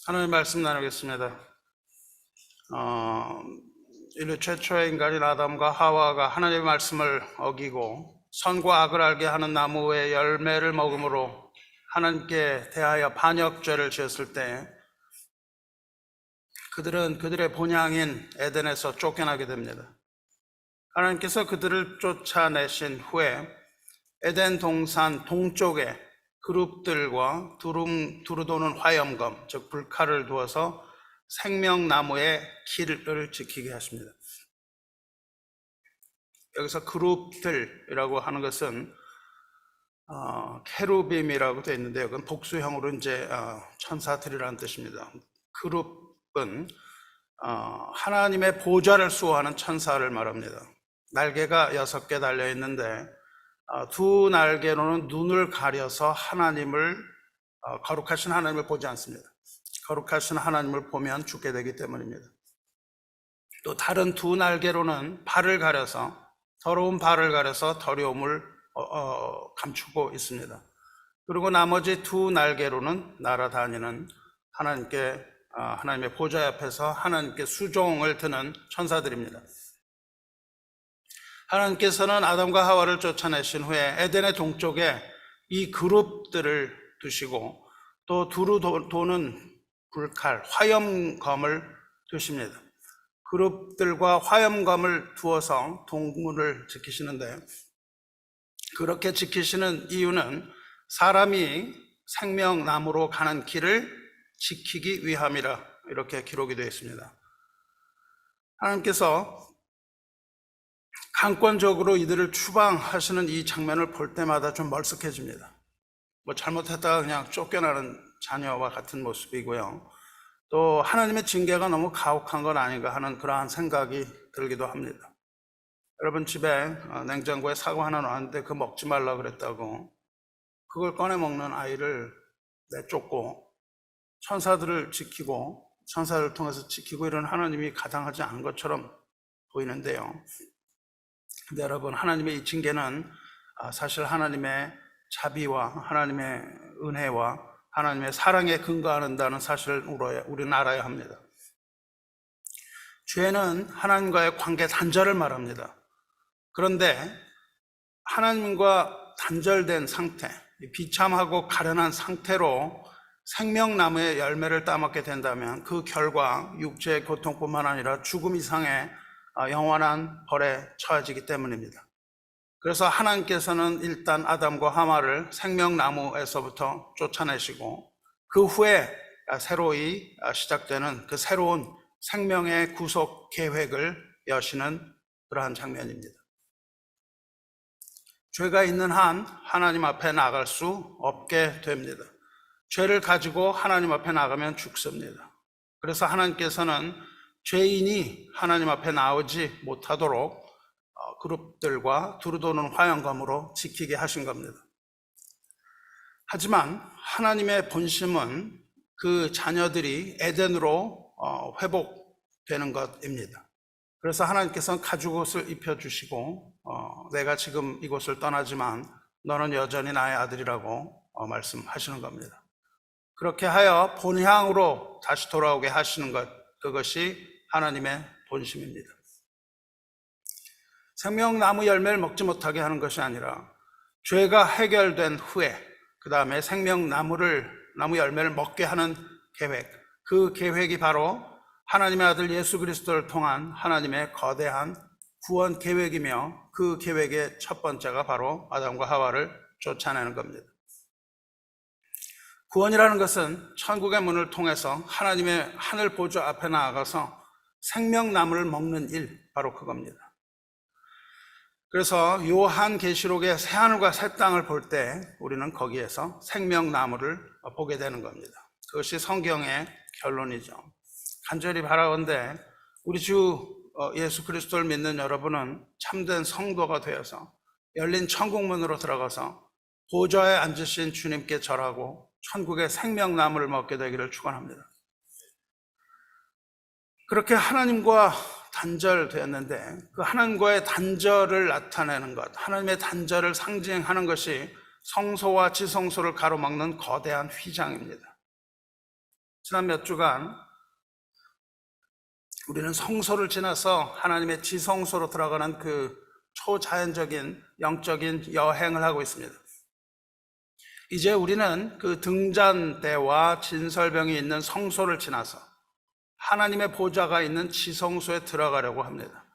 하나님 말씀 나누겠습니다. 인류 최초의 인간인 아담과 하와가 하나님의 말씀을 어기고 선과 악을 알게 하는 나무의 열매를 먹음으로 하나님께 대하여 반역죄를 지었을 때 그들은 그들의 본향인 에덴에서 쫓겨나게 됩니다. 하나님께서 그들을 쫓아내신 후에 에덴 동산 동쪽에 그룹들과 두루 도는 화염검, 즉 불칼을 두어서 생명나무의 길을 지키게 하십니다. 여기서 그룹들이라고 하는 것은 케루빔이라고 되어 있는데 이건 복수형으로 이제 천사들이라는 뜻입니다. 그룹은 하나님의 보좌를 수호하는 천사를 말합니다. 날개가 6개 달려 있는데 두 날개로는 눈을 가려서 하나님을 거룩하신 하나님을 보지 않습니다. 거룩하신 하나님을 보면 죽게 되기 때문입니다. 또 다른 두 날개로는 발을 가려서 더러운 발을 가려서 더러움을 감추고 있습니다. 그리고 나머지 두 날개로는 날아다니는 하나님의 보좌 앞에서 하나님께 수종을 드는 천사들입니다. 하나님께서는 아담과 하와를 쫓아내신 후에 에덴의 동쪽에 이 그룹들을 두시고 또 두루 도는 불칼, 화염검을 두십니다. 그룹들과 화염검을 두어서 동물을 지키시는데 그렇게 지키시는 이유는 사람이 생명나무로 가는 길을 지키기 위함이라 이렇게 기록이 되어 있습니다. 하나님께서 강권적으로 이들을 추방하시는 이 장면을 볼 때마다 좀 멀쓱해집니다. 잘못했다가 그냥 쫓겨나는 자녀와 같은 모습이고요. 또 하나님의 징계가 너무 가혹한 건 아닌가 하는 그러한 생각이 들기도 합니다. 여러분 집에 냉장고에 사과 하나 놨는데 그거 먹지 말라 그랬다고 그걸 꺼내 먹는 아이를 내쫓고 천사들을 지키고 천사를 통해서 지키고 이런 하나님이 가당하지 않은 것처럼 보이는데요. 근데 여러분 하나님의 이 징계는 사실 하나님의 자비와 하나님의 은혜와 하나님의 사랑에 근거한다는 사실을 우리는 알아야 합니다. 죄는 하나님과의 관계 단절을 말합니다. 그런데 하나님과 단절된 상태, 비참하고 가련한 상태로 생명나무의 열매를 따먹게 된다면 그 결과 육체의 고통뿐만 아니라 죽음 이상의 영원한 벌에 처해지기 때문입니다. 그래서 하나님께서는 일단 아담과 하와를 생명나무에서부터 쫓아내시고 그 후에 새로이 시작되는 그 새로운 생명의 구속 계획을 여시는 그러한 장면입니다. 죄가 있는 한 하나님 앞에 나갈 수 없게 됩니다. 죄를 가지고 하나님 앞에 나가면 죽습니다. 그래서 하나님께서는 죄인이 하나님 앞에 나오지 못하도록 그룹들과 두루 도는 화염검으로 지키게 하신 겁니다. 하지만 하나님의 본심은 그 자녀들이 에덴으로 회복되는 것입니다. 그래서 하나님께서는 가죽옷을 입혀주시고 내가 지금 이곳을 떠나지만 너는 여전히 나의 아들이라고 말씀하시는 겁니다. 그렇게 하여 본향으로 다시 돌아오게 하시는 것, 그것이 하나님의 본심입니다. 생명나무 열매를 먹지 못하게 하는 것이 아니라 죄가 해결된 후에 그 다음에 생명나무 열매를 먹게 하는 계획, 그 계획이 바로 하나님의 아들 예수 그리스도를 통한 하나님의 거대한 구원 계획이며 그 계획의 첫 번째가 바로 아담과 하와를 쫓아내는 겁니다. 구원이라는 것은 천국의 문을 통해서 하나님의 하늘 보좌 앞에 나아가서 생명나무를 먹는 일, 바로 그겁니다. 그래서 요한계시록의 새하늘과 새 땅을 볼 때 우리는 거기에서 생명나무를 보게 되는 겁니다. 그것이 성경의 결론이죠. 간절히 바라건대 우리 주 예수 그리스도를 믿는 여러분은 참된 성도가 되어서 열린 천국문으로 들어가서 보좌에 앉으신 주님께 절하고 천국의 생명나무를 먹게 되기를 축원합니다. 그렇게 하나님과 단절되었는데 그 하나님과의 단절을 나타내는 것, 하나님의 단절을 상징하는 것이 성소와 지성소를 가로막는 거대한 휘장입니다. 지난 몇 주간 우리는 성소를 지나서 하나님의 지성소로 들어가는 그 초자연적인 영적인 여행을 하고 있습니다. 이제 우리는 그 등잔대와 진설병이 있는 성소를 지나서 하나님의 보좌가 있는 지성소에 들어가려고 합니다.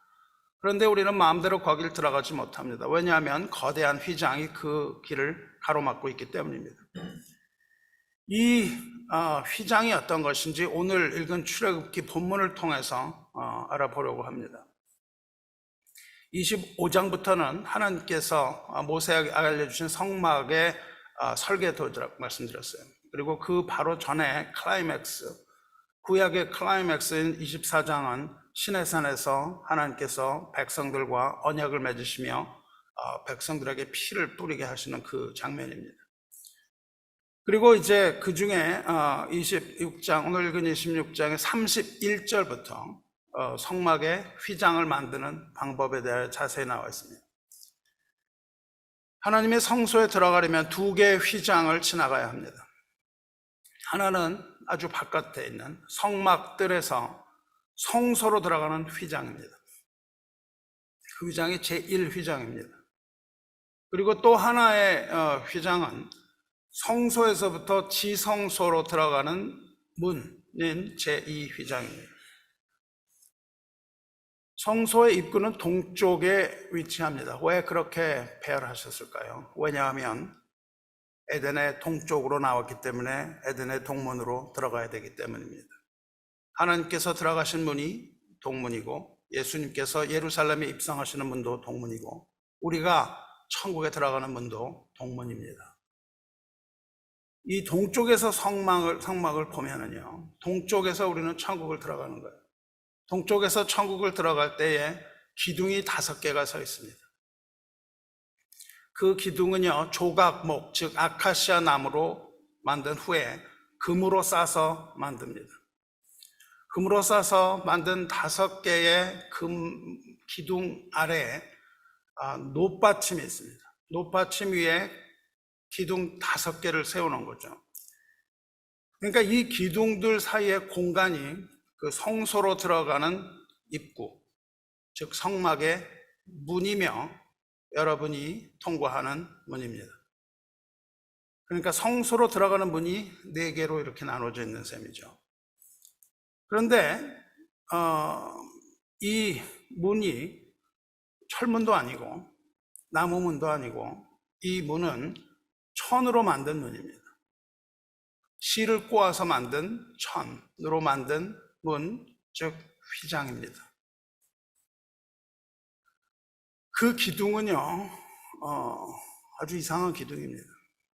그런데 우리는 마음대로 거길 들어가지 못합니다. 왜냐하면 거대한 휘장이 그 길을 가로막고 있기 때문입니다. 이 휘장이 어떤 것인지 오늘 읽은 출애굽기 본문을 통해서 알아보려고 합니다. 25장부터는 하나님께서 모세에게 알려주신 성막의 설계도라고 말씀드렸어요. 그리고 그 바로 전에 클라이맥스, 구약의 클라이맥스인 24장은 시내산에서 하나님께서 백성들과 언약을 맺으시며 백성들에게 피를 뿌리게 하시는 그 장면입니다. 그리고 이제 그 중에 26장, 오늘 읽은 26장의 31절부터 성막의 휘장을 만드는 방법에 대해 자세히 나와 있습니다. 하나님의 성소에 들어가려면 두 개의 휘장을 지나가야 합니다. 하나는 아주 바깥에 있는 성막들에서 성소로 들어가는 휘장입니다. 그 휘장이 제1휘장입니다. 그리고 또 하나의 휘장은 성소에서부터 지성소로 들어가는 문인 제2휘장입니다. 성소의 입구는 동쪽에 위치합니다. 왜 그렇게 배열하셨을까요? 왜냐하면 에덴의 동쪽으로 나왔기 때문에 에덴의 동문으로 들어가야 되기 때문입니다. 하나님께서 들어가신 문이 동문이고 예수님께서 예루살렘에 입성하시는 문도 동문이고 우리가 천국에 들어가는 문도 동문입니다. 이 동쪽에서 성막을 보면은요, 동쪽에서 우리는 천국을 들어가는 거예요. 동쪽에서 천국을 들어갈 때에 기둥이 5개가 서 있습니다. 그 기둥은요, 조각목, 즉 아카시아 나무로 만든 후에 금으로 싸서 만듭니다. 금으로 싸서 만든 5개의 금 기둥 아래에 놋받침이 있습니다. 놋받침 위에 기둥 5개를 세우는 거죠. 그러니까 이 기둥들 사이의 공간이 그 성소로 들어가는 입구, 즉 성막의 문이며 여러분이 통과하는 문입니다. 그러니까 성소로 들어가는 문이 4개로 이렇게 나눠져 있는 셈이죠. 그런데 이 문이 철문도 아니고 나무문도 아니고 이 문은 천으로 만든 문입니다. 실을 꼬아서 만든 천으로 만든 문, 즉 휘장입니다. 그 기둥은요, 아주 이상한 기둥입니다.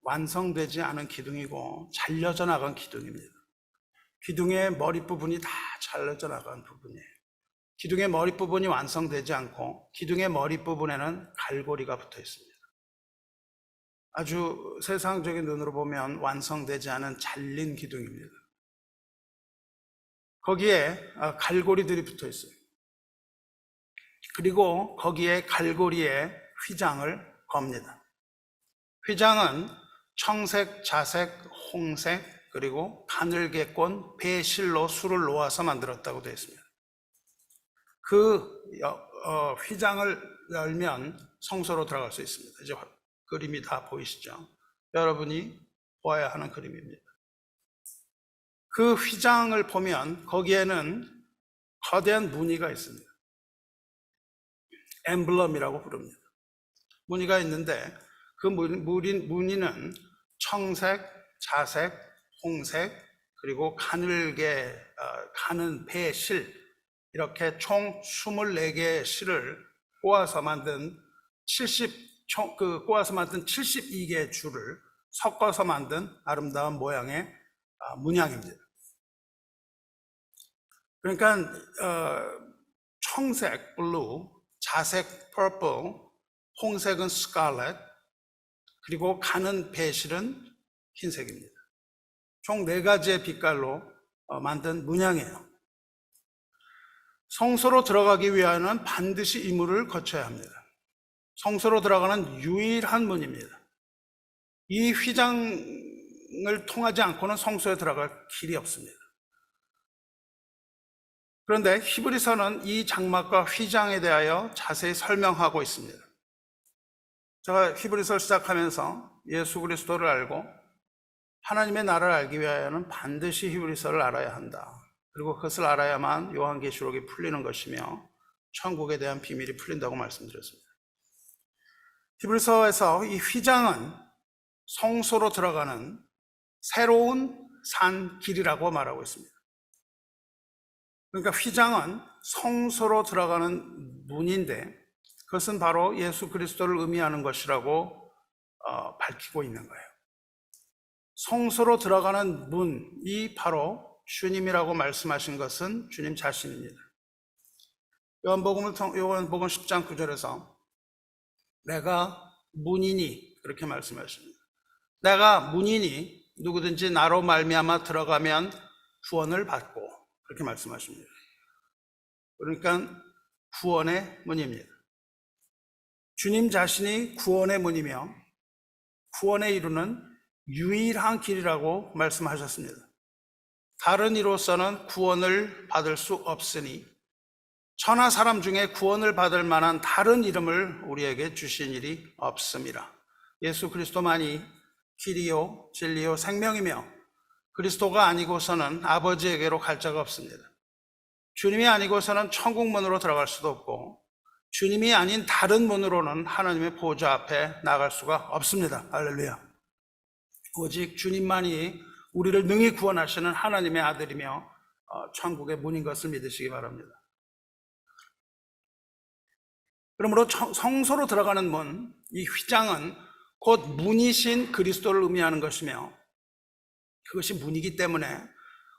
완성되지 않은 기둥이고 잘려져 나간 기둥입니다. 기둥의 머릿부분이 다 잘려져 나간 부분이에요. 기둥의 머릿부분이 완성되지 않고 기둥의 머릿부분에는 갈고리가 붙어 있습니다. 아주 세상적인 눈으로 보면 완성되지 않은 잘린 기둥입니다. 거기에 갈고리들이 붙어 있어요. 그리고 거기에 갈고리에 휘장을 겁니다. 휘장은 청색, 자색, 홍색, 그리고 가늘게 꼰 배실로 술을 놓아서 만들었다고 되어 있습니다. 그 휘장을 열면 성소로 들어갈 수 있습니다. 이제 그림이 다 보이시죠? 여러분이 보아야 하는 그림입니다. 그 휘장을 보면 거기에는 거대한 무늬가 있습니다. 엠블럼이라고 부릅니다. 무늬가 있는데 그 무늬는 청색, 자색, 홍색, 그리고 가늘게 가는 배실, 이렇게 총 24개의 실을 꼬아서 만든 72개의 줄을 섞어서 만든 아름다운 모양의 문양입니다. 그러니까 청색, 블루, 자색, 퍼플, 홍색은 스칼렛, 그리고 가는 배실은 흰색입니다. 총 4가지의 빛깔로 만든 문양이에요. 성소로 들어가기 위하여는 반드시 이 문을 거쳐야 합니다. 성소로 들어가는 유일한 문입니다. 이 휘장을 통하지 않고는 성소에 들어갈 길이 없습니다. 그런데 히브리서는 이 장막과 휘장에 대하여 자세히 설명하고 있습니다. 제가 히브리서를 시작하면서 예수 그리스도를 알고 하나님의 나라를 알기 위하여는 반드시 히브리서를 알아야 한다. 그리고 그것을 알아야만 요한계시록이 풀리는 것이며 천국에 대한 비밀이 풀린다고 말씀드렸습니다. 히브리서에서 이 휘장은 성소로 들어가는 새로운 산 길이라고 말하고 있습니다. 그러니까 휘장은 성소로 들어가는 문인데 그것은 바로 예수 그리스도를 의미하는 것이라고 밝히고 있는 거예요. 성소로 들어가는 문이 바로 주님이라고 말씀하신 것은 주님 자신입니다. 요한복음 10장 9절에서 내가 문이니 그렇게 말씀하십니다. 내가 문이니 누구든지 나로 말미암아 들어가면 구원을 받고 그렇게 말씀하십니다. 그러니까 구원의 문입니다. 주님 자신이 구원의 문이며 구원에 이루는 유일한 길이라고 말씀하셨습니다. 다른 이로서는 구원을 받을 수 없으니 천하 사람 중에 구원을 받을 만한 다른 이름을 우리에게 주신 일이 없습니다. 예수 그리스도만이 길이요 진리요 생명이며 그리스도가 아니고서는 아버지에게로 갈 자가 없습니다. 주님이 아니고서는 천국 문으로 들어갈 수도 없고 주님이 아닌 다른 문으로는 하나님의 보좌 앞에 나갈 수가 없습니다. 할렐루야. 오직 주님만이 우리를 능히 구원하시는 하나님의 아들이며 천국의 문인 것을 믿으시기 바랍니다. 그러므로 성소로 들어가는 문, 이 휘장은 곧 문이신 그리스도를 의미하는 것이며 그것이 문이기 때문에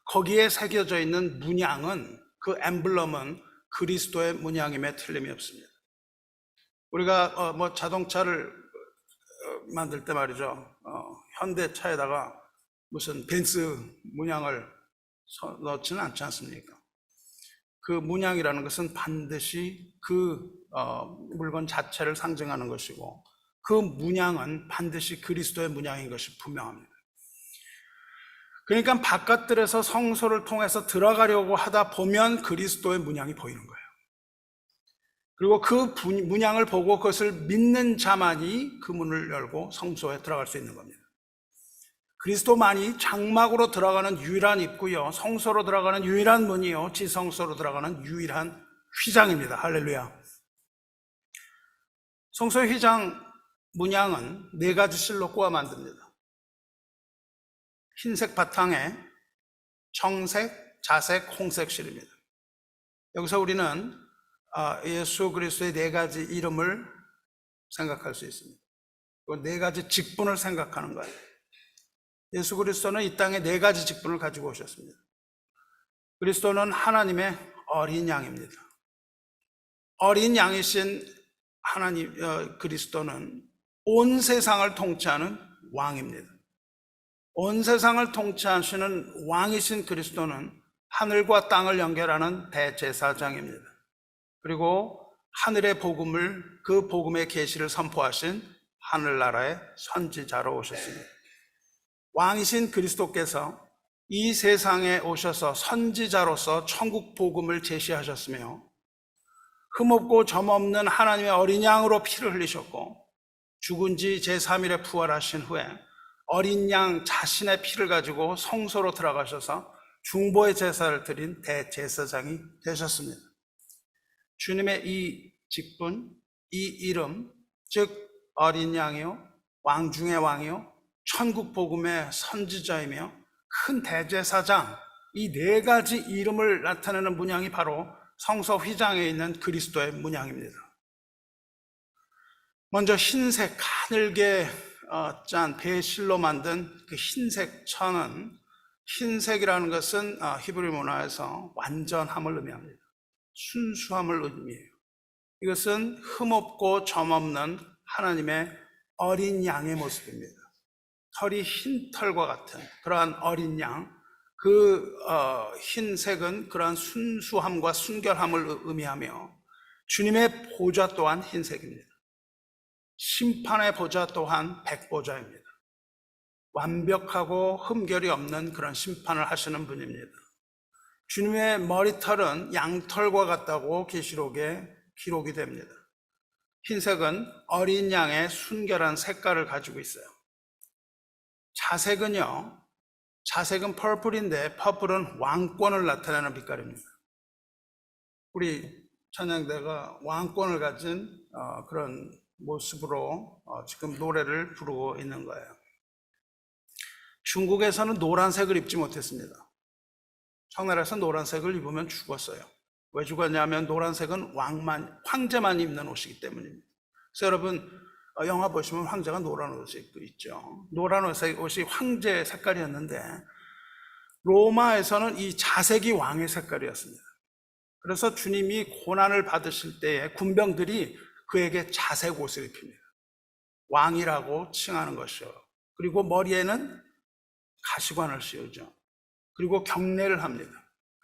거기에 새겨져 있는 문양은 그 엠블럼은 그리스도의 문양임에 틀림이 없습니다. 우리가 자동차를 만들 때 말이죠. 현대차에다가 무슨 벤츠 문양을 넣지는 않지 않습니까? 그 문양이라는 것은 반드시 그 물건 자체를 상징하는 것이고 그 문양은 반드시 그리스도의 문양인 것이 분명합니다. 그러니까 바깥들에서 성소를 통해서 들어가려고 하다 보면 그리스도의 문양이 보이는 거예요. 그리고 그 문양을 보고 그것을 믿는 자만이 그 문을 열고 성소에 들어갈 수 있는 겁니다. 그리스도만이 장막으로 들어가는 유일한 입구요, 성소로 들어가는 유일한 문이요, 지성소로 들어가는 유일한 휘장입니다. 할렐루야. 성소의 휘장 문양은 4가지 실로 꼬아 만듭니다. 흰색 바탕에 청색, 자색, 홍색 실입니다. 여기서 우리는 예수 그리스도의 4가지 이름을 생각할 수 있습니다. 그 4가지 직분을 생각하는 거예요. 예수 그리스도는 이 땅에 4가지 직분을 가지고 오셨습니다. 그리스도는 하나님의 어린 양입니다. 어린 양이신 하나님 그리스도는 온 세상을 통치하는 왕입니다. 온 세상을 통치하시는 왕이신 그리스도는 하늘과 땅을 연결하는 대제사장입니다. 그리고 하늘의 복음을, 그 복음의 계시를 선포하신 하늘나라의 선지자로 오셨습니다. 왕이신 그리스도께서 이 세상에 오셔서 선지자로서 천국 복음을 제시하셨으며 흠없고 점없는 하나님의 어린 양으로 피를 흘리셨고 죽은 지 제3일에 부활하신 후에 어린 양 자신의 피를 가지고 성소로 들어가셔서 중보의 제사를 드린 대제사장이 되셨습니다. 주님의 이 직분, 이 이름, 즉 어린 양이요, 왕 중의 왕이요, 천국 복음의 선지자이며 큰 대제사장, 이 4가지 이름을 나타내는 문양이 바로 성소 휘장에 있는 그리스도의 문양입니다. 먼저 흰색 가늘게 짠 배실로 만든 그 흰색 천은, 흰색이라는 것은 히브리 문화에서 완전함을 의미합니다. 순수함을 의미해요. 이것은 흠없고 점없는 하나님의 어린 양의 모습입니다. 털이 흰 털과 같은 그러한 어린 양, 그 흰색은 그러한 순수함과 순결함을 의미하며 주님의 보좌 또한 흰색입니다. 심판의 보좌 또한 백보좌입니다. 완벽하고 흠결이 없는 그런 심판을 하시는 분입니다. 주님의 머리털은 양털과 같다고 계시록에 기록이 됩니다. 흰색은 어린 양의 순결한 색깔을 가지고 있어요. 자색은 퍼플인데 퍼플은 왕권을 나타내는 빛깔입니다. 우리 찬양대가 왕권을 가진 그런 모습으로 지금 노래를 부르고 있는 거예요. 중국에서는 노란색을 입지 못했습니다. 청나라에서 노란색을 입으면 죽었어요. 왜 죽었냐면 노란색은 황제만 입는 옷이기 때문입니다. 그래서 여러분 영화 보시면 황제가 노란 옷을 입고 있죠. 노란 옷이 황제 색깔이었는데 로마에서는 이 자색이 왕의 색깔이었습니다. 그래서 주님이 고난을 받으실 때에 군병들이 그에게 자색 옷을 입힙니다. 왕이라고 칭하는 것이요. 그리고 머리에는 가시관을 씌우죠. 그리고 경례를 합니다.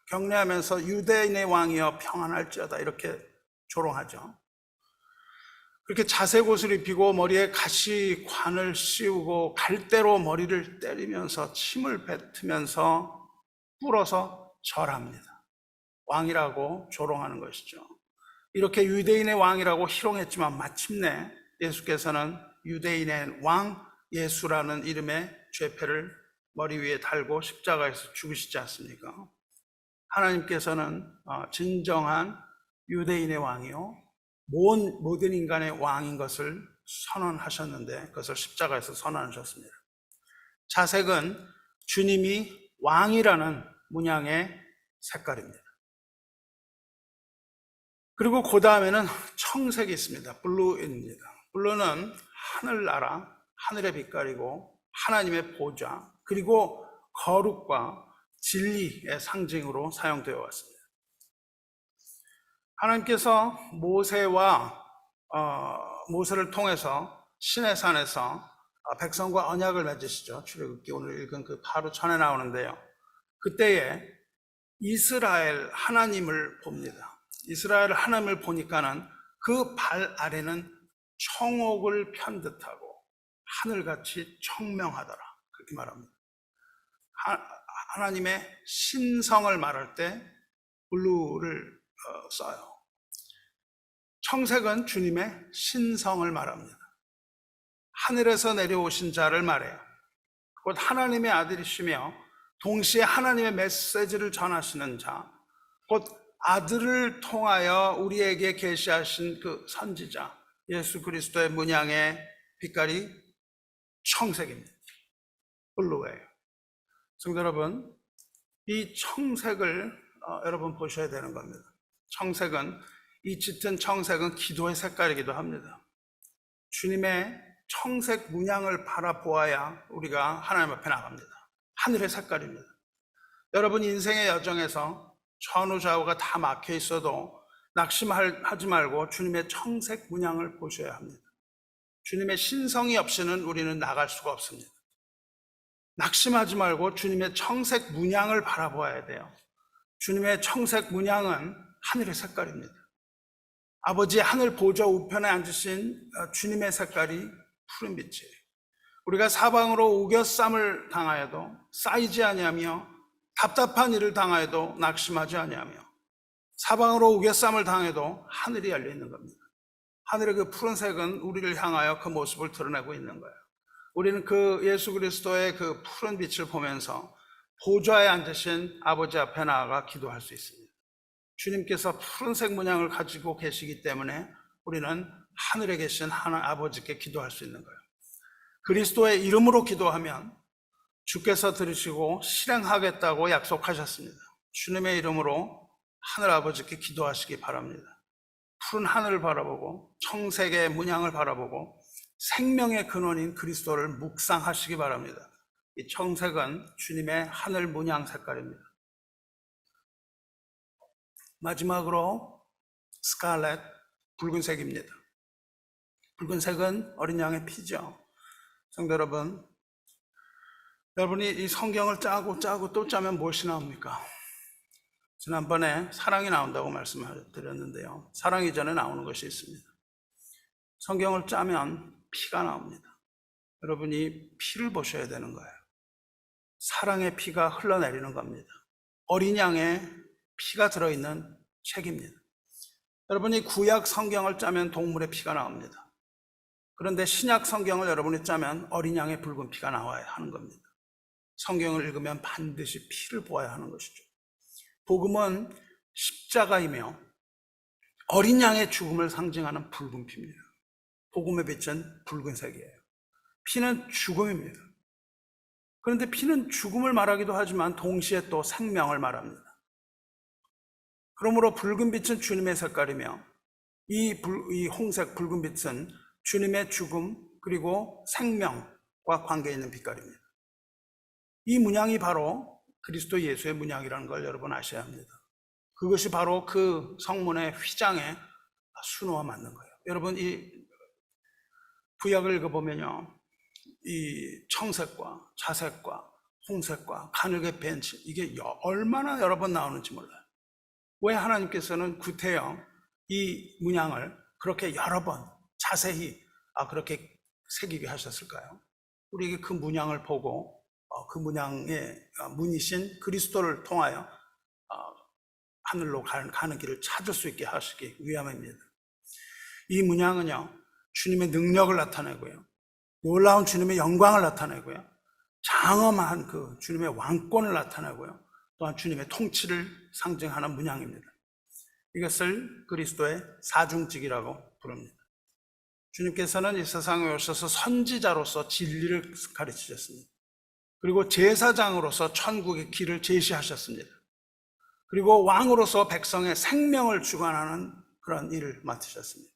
경례하면서 유대인의 왕이여 평안할지어다 이렇게 조롱하죠. 그렇게 자색 옷을 입히고 머리에 가시관을 씌우고 갈대로 머리를 때리면서 침을 뱉으면서 꿇어서 절합니다. 왕이라고 조롱하는 것이죠. 이렇게 유대인의 왕이라고 희롱했지만 마침내 예수께서는 유대인의 왕 예수라는 이름의 죄패를 머리 위에 달고 십자가에서 죽으시지 않습니까? 하나님께서는 진정한 유대인의 왕이요 모든 인간의 왕인 것을 선언하셨는데 그것을 십자가에서 선언하셨습니다. 자색은 주님이 왕이라는 문양의 색깔입니다. 그리고 그 다음에는 청색이 있습니다. 블루입니다. 블루는 하늘나라, 하늘의 빛깔이고 하나님의 보좌 그리고 거룩과 진리의 상징으로 사용되어 왔습니다. 하나님께서 모세를 통해서 시내산에서 백성과 언약을 맺으시죠. 출애굽기 오늘 읽은 그 바로 전에 나오는데요. 그때에 이스라엘 하나님을 봅니다. 이스라엘 하나님을 보니까는 그 발 아래는 청옥을 편 듯하고 하늘같이 청명하더라 그렇게 말합니다. 하나님의 신성을 말할 때 블루를 써요. 청색은 주님의 신성을 말합니다. 하늘에서 내려오신 자를 말해요. 곧 하나님의 아들이시며 동시에 하나님의 메시지를 전하시는 자, 곧 아들을 통하여 우리에게 계시하신 그 선지자 예수 그리스도의 문양의 빛깔이 청색입니다. 블루예요. 성도 여러분, 이 청색을 여러분 보셔야 되는 겁니다. 청색은 이 짙은 청색은 기도의 색깔이기도 합니다. 주님의 청색 문양을 바라보아야 우리가 하나님 앞에 나갑니다. 하늘의 색깔입니다. 여러분 인생의 여정에서 전후좌우가 다 막혀 있어도 낙심하지 말고 주님의 청색 문양을 보셔야 합니다. 주님의 신성이 없이는 우리는 나갈 수가 없습니다. 낙심하지 말고 주님의 청색 문양을 바라보아야 돼요. 주님의 청색 문양은 하늘의 색깔입니다. 아버지의 하늘 보좌 우편에 앉으신 주님의 색깔이 푸른 빛이에요. 우리가 사방으로 우겨쌈을 당하여도 쌓이지 아니하며 답답한 일을 당하여도 낙심하지 아니하며 사방으로 우겨쌈을 당해도 하늘이 열려있는 겁니다. 하늘의 그 푸른색은 우리를 향하여 그 모습을 드러내고 있는 거예요. 우리는 그 예수 그리스도의 그 푸른 빛을 보면서 보좌에 앉으신 아버지 앞에 나아가 기도할 수 있습니다. 주님께서 푸른색 문양을 가지고 계시기 때문에 우리는 하늘에 계신 하나님 아버지께 기도할 수 있는 거예요. 그리스도의 이름으로 기도하면 주께서 들으시고 실행하겠다고 약속하셨습니다. 주님의 이름으로 하늘 아버지께 기도하시기 바랍니다. 푸른 하늘을 바라보고 청색의 문양을 바라보고 생명의 근원인 그리스도를 묵상하시기 바랍니다. 이 청색은 주님의 하늘 문양 색깔입니다. 마지막으로 스칼렛, 붉은색입니다. 붉은색은 어린 양의 피죠. 성도 여러분, 여러분이 이 성경을 짜고 또 짜면 무엇이 나옵니까? 지난번에 사랑이 나온다고 말씀을 드렸는데요. 사랑 이전에 나오는 것이 있습니다. 성경을 짜면 피가 나옵니다. 여러분이 피를 보셔야 되는 거예요. 사랑의 피가 흘러내리는 겁니다. 어린 양의 피가 들어있는 책입니다. 여러분이 구약 성경을 짜면 동물의 피가 나옵니다. 그런데 신약 성경을 여러분이 짜면 어린 양의 붉은 피가 나와야 하는 겁니다. 성경을 읽으면 반드시 피를 보아야 하는 것이죠. 복음은 십자가이며 어린 양의 죽음을 상징하는 붉은 피입니다. 복음의 빛은 붉은색이에요. 피는 죽음입니다. 그런데 피는 죽음을 말하기도 하지만 동시에 또 생명을 말합니다. 그러므로 붉은 빛은 주님의 색깔이며 이 홍색 붉은 빛은 주님의 죽음 그리고 생명과 관계 있는 빛깔입니다. 이 문양이 바로 그리스도 예수의 문양이라는 걸 여러분 아셔야 합니다. 그것이 바로 그 성문의 휘장의 순호와 맞는 거예요. 여러분 이 구약을 읽어보면요, 이 청색과 자색과 홍색과 가늘게 벤치 이게 얼마나 여러 번 나오는지 몰라요. 왜 하나님께서는 구태여 이 문양을 그렇게 여러 번 자세히 그렇게 새기게 하셨을까요? 우리에게 그 문양을 보고 그 문양의 문이신 그리스도를 통하여 하늘로 가는 길을 찾을 수 있게 하시기 위함입니다. 이 문양은요, 주님의 능력을 나타내고요, 놀라운 주님의 영광을 나타내고요, 장엄한 그 주님의 왕권을 나타내고요, 또한 주님의 통치를 상징하는 문양입니다. 이것을 그리스도의 사중직이라고 부릅니다. 주님께서는 이 세상에 오셔서 선지자로서 진리를 가르치셨습니다. 그리고 제사장으로서 천국의 길을 제시하셨습니다. 그리고 왕으로서 백성의 생명을 주관하는 그런 일을 맡으셨습니다.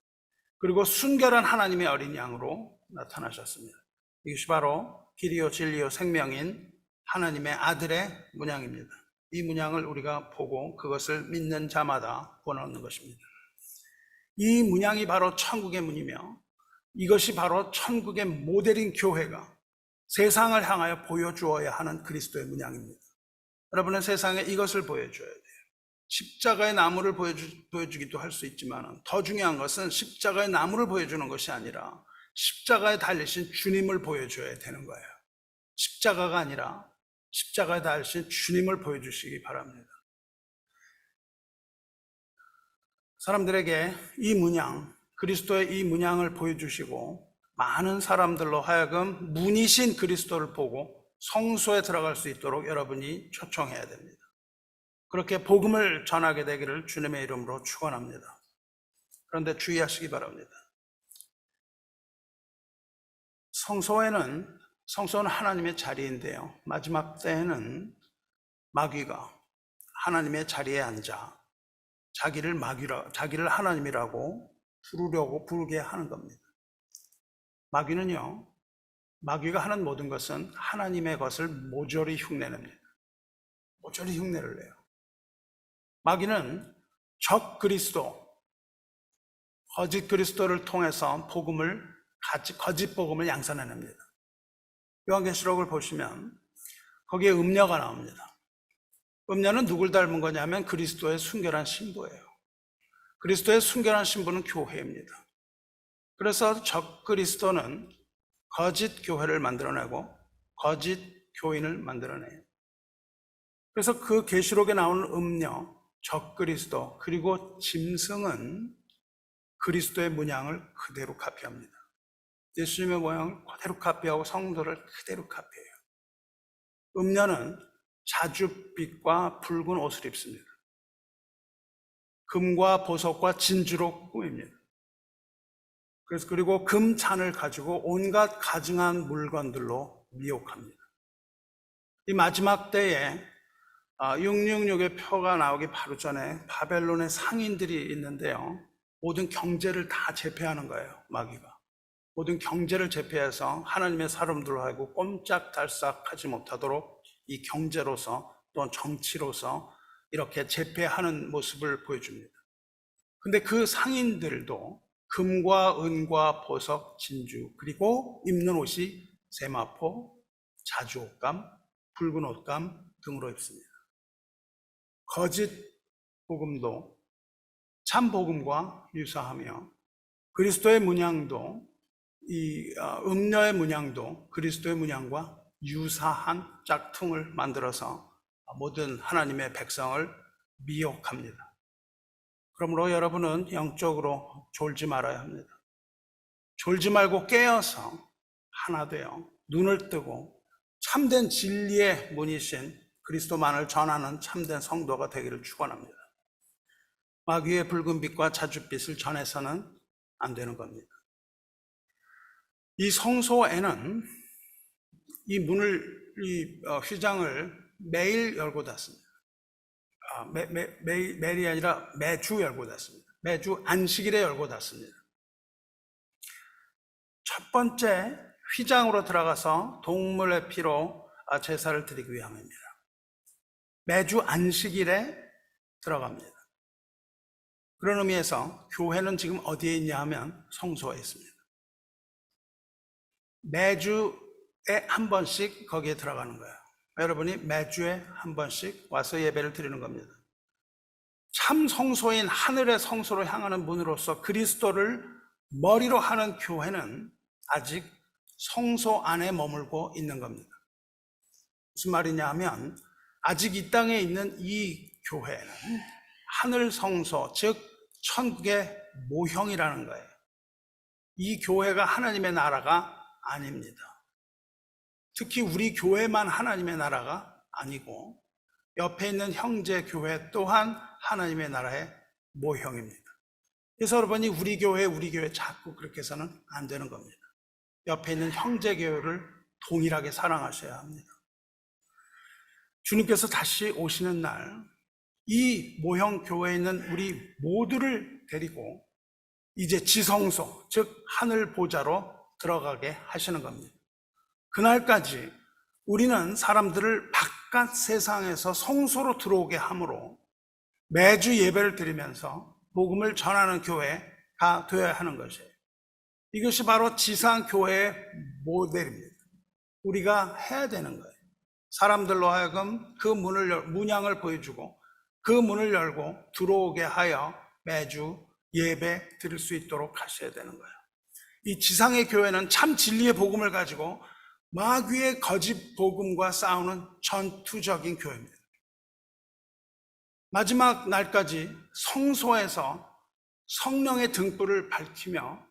그리고 순결한 하나님의 어린 양으로 나타나셨습니다. 이것이 바로 길이요 진리요 생명인 하나님의 아들의 문양입니다. 이 문양을 우리가 보고 그것을 믿는 자마다 구원 얻는 것입니다. 이 문양이 바로 천국의 문이며 이것이 바로 천국의 모델인 교회가 세상을 향하여 보여주어야 하는 그리스도의 문양입니다. 여러분은 세상에 이것을 보여줘야 돼요. 십자가의 나무를 보여주기도 할 수 있지만 더 중요한 것은 십자가의 나무를 보여주는 것이 아니라 십자가에 달리신 주님을 보여줘야 되는 거예요. 십자가가 아니라 십자가에 달리신 주님을 보여주시기 바랍니다. 사람들에게 이 문양, 그리스도의 이 문양을 보여주시고 많은 사람들로 하여금 문이신 그리스도를 보고 성소에 들어갈 수 있도록 여러분이 초청해야 됩니다. 그렇게 복음을 전하게 되기를 주님의 이름으로 축원합니다. 그런데 주의하시기 바랍니다. 성소는 하나님의 자리인데요, 마지막 때에는 마귀가 하나님의 자리에 앉아 자기를 하나님이라고 부르게 하는 겁니다. 마귀가 하는 모든 것은 하나님의 것을 모조리 흉내냅니다. 모조리 흉내를 내요. 마귀는 적 그리스도, 거짓 그리스도를 통해서 거짓 복음을 양산해냅니다. 요한계시록을 보시면 거기에 음녀가 나옵니다. 음녀는 누굴 닮은 거냐면 그리스도의 순결한 신부예요. 그리스도의 순결한 신부는 교회입니다. 그래서 적 그리스도는 거짓 교회를 만들어내고 거짓 교인을 만들어내요. 그래서 그 계시록에 나오는 음녀, 적 그리스도, 그리고 짐승은 그리스도의 문양을 그대로 카피합니다. 예수님의 모양을 그대로 카피하고 성도를 그대로 카피해요. 음녀는 자줏빛과 붉은 옷을 입습니다. 금과 보석과 진주로 꾸밉니다. 그리고 금잔을 가지고 온갖 가증한 물건들로 미혹합니다. 이 마지막 때에 666의 표가 나오기 바로 전에 바벨론의 상인들이 있는데요, 모든 경제를 다 제패하는 거예요. 마귀가 모든 경제를 제패해서 하나님의 사람들로 하고 꼼짝달싹하지 못하도록 이 경제로서 또는 정치로서 이렇게 제패하는 모습을 보여줍니다. 근데 그 상인들도 금과 은과 보석, 진주, 그리고 입는 옷이 세마포, 자주옷감, 붉은 옷감 등으로 입습니다. 거짓 복음도 참 복음과 유사하며 그리스도의 문양도 이 음녀의 문양도 그리스도의 문양과 유사한 짝퉁을 만들어서 모든 하나님의 백성을 미혹합니다. 그러므로 여러분은 영적으로 졸지 말아야 합니다. 졸지 말고 깨어서 하나 되어 눈을 뜨고 참된 진리의 문이신 그리스도만을 전하는 참된 성도가 되기를 축원합니다. 마귀의 붉은 빛과 자줏빛을 전해서는 안 되는 겁니다. 이 성소에는 이 문을, 이 휘장을 매일 열고 닫습니다. 매일이 아니라 매주 열고 닫습니다. 매주 안식일에 열고 닫습니다. 첫 번째 휘장으로 들어가서 동물의 피로 제사를 드리기 위함입니다. 매주 안식일에 들어갑니다. 그런 의미에서 교회는 지금 어디에 있냐 하면 성소에 있습니다. 매주에 한 번씩 거기에 들어가는 거예요. 여러분이 매주에 한 번씩 와서 예배를 드리는 겁니다. 참 성소인 하늘의 성소로 향하는 문으로서 그리스도를 머리로 하는 교회는 아직 성소 안에 머물고 있는 겁니다. 무슨 말이냐 하면 아직 이 땅에 있는 이 교회는 하늘 성소, 즉 천국의 모형이라는 거예요. 이 교회가 하나님의 나라가 아닙니다. 특히 우리 교회만 하나님의 나라가 아니고 옆에 있는 형제 교회 또한 하나님의 나라의 모형입니다. 그래서 여러분이 우리 교회 자꾸 그렇게 해서는 안 되는 겁니다. 옆에 있는 형제 교회를 동일하게 사랑하셔야 합니다. 주님께서 다시 오시는 날 이 모형 교회에 있는 우리 모두를 데리고 이제 지성소, 즉 하늘 보좌로 들어가게 하시는 겁니다. 그날까지 우리는 사람들을 바깥 세상에서 성소로 들어오게 함으로 매주 예배를 드리면서 복음을 전하는 교회가 되어야 하는 것이에요. 이것이 바로 지상교회의 모델입니다. 우리가 해야 되는 거예요. 사람들로 하여금 그 문양을 보여주고 그 문을 열고 들어오게 하여 매주 예배 드릴 수 있도록 하셔야 되는 거예요. 이 지상의 교회는 참 진리의 복음을 가지고 마귀의 거짓 복음과 싸우는 전투적인 교회입니다. 마지막 날까지 성소에서 성령의 등불을 밝히며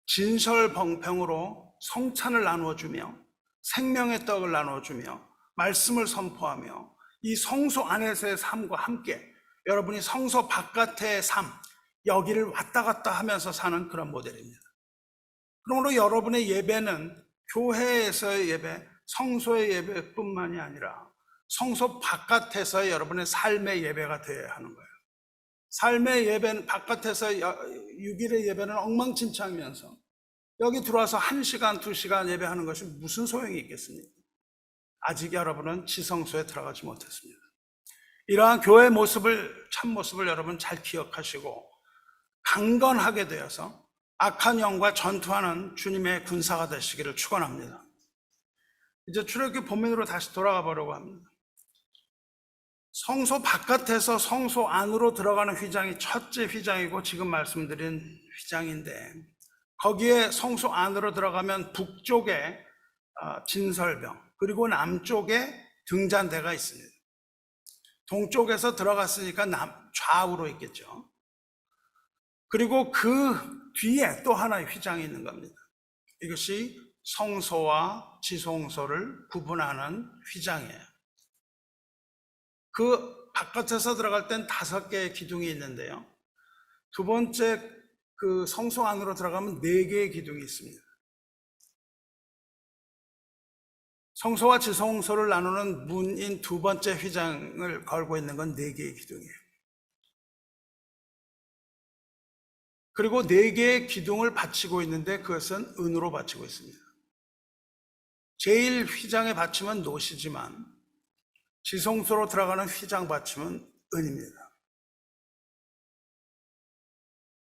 진설병으로 성찬을 나누어주며 생명의 떡을 나누어주며 말씀을 선포하며 이 성소 안에서의 삶과 함께 여러분이 성소 바깥의 삶, 여기를 왔다 갔다 하면서 사는 그런 모델입니다. 그러므로 여러분의 예배는 교회에서의 예배, 성소의 예배뿐만이 아니라 성소 바깥에서의 여러분의 삶의 예배가 되어야 하는 거예요. 삶의 예배는 바깥에서 6일의 예배는 엉망진창이면서 여기 들어와서 1시간, 2시간 예배하는 것이 무슨 소용이 있겠습니까? 아직 여러분은 지성소에 들어가지 못했습니다. 이러한 교회의 모습을, 참모습을 여러분 잘 기억하시고 강건하게 되어서 악한 영과 전투하는 주님의 군사가 되시기를 축원합니다. 이제 출애굽기 본문으로 다시 돌아가 보려고 합니다. 성소 바깥에서 성소 안으로 들어가는 휘장이 첫째 휘장이고 지금 말씀드린 휘장인데 거기에 성소 안으로 들어가면 북쪽에 진설병 그리고 남쪽에 등잔대가 있습니다. 동쪽에서 들어갔으니까 좌우로 있겠죠. 그리고 그 뒤에 또 하나의 휘장이 있는 겁니다. 이것이 성소와 지성소를 구분하는 휘장이에요. 그 바깥에서 들어갈 땐 5개의 기둥이 있는데요. 두 번째 그 성소 안으로 들어가면 4개의 기둥이 있습니다. 성소와 지성소를 나누는 문인 두 번째 휘장을 걸고 있는 건 4개의 기둥이에요. 그리고 4개의 기둥을 받치고 있는데 그것은 은으로 받치고 있습니다. 제일 휘장의 받침은 노시지만 지성소로 들어가는 휘장 받침은 은입니다.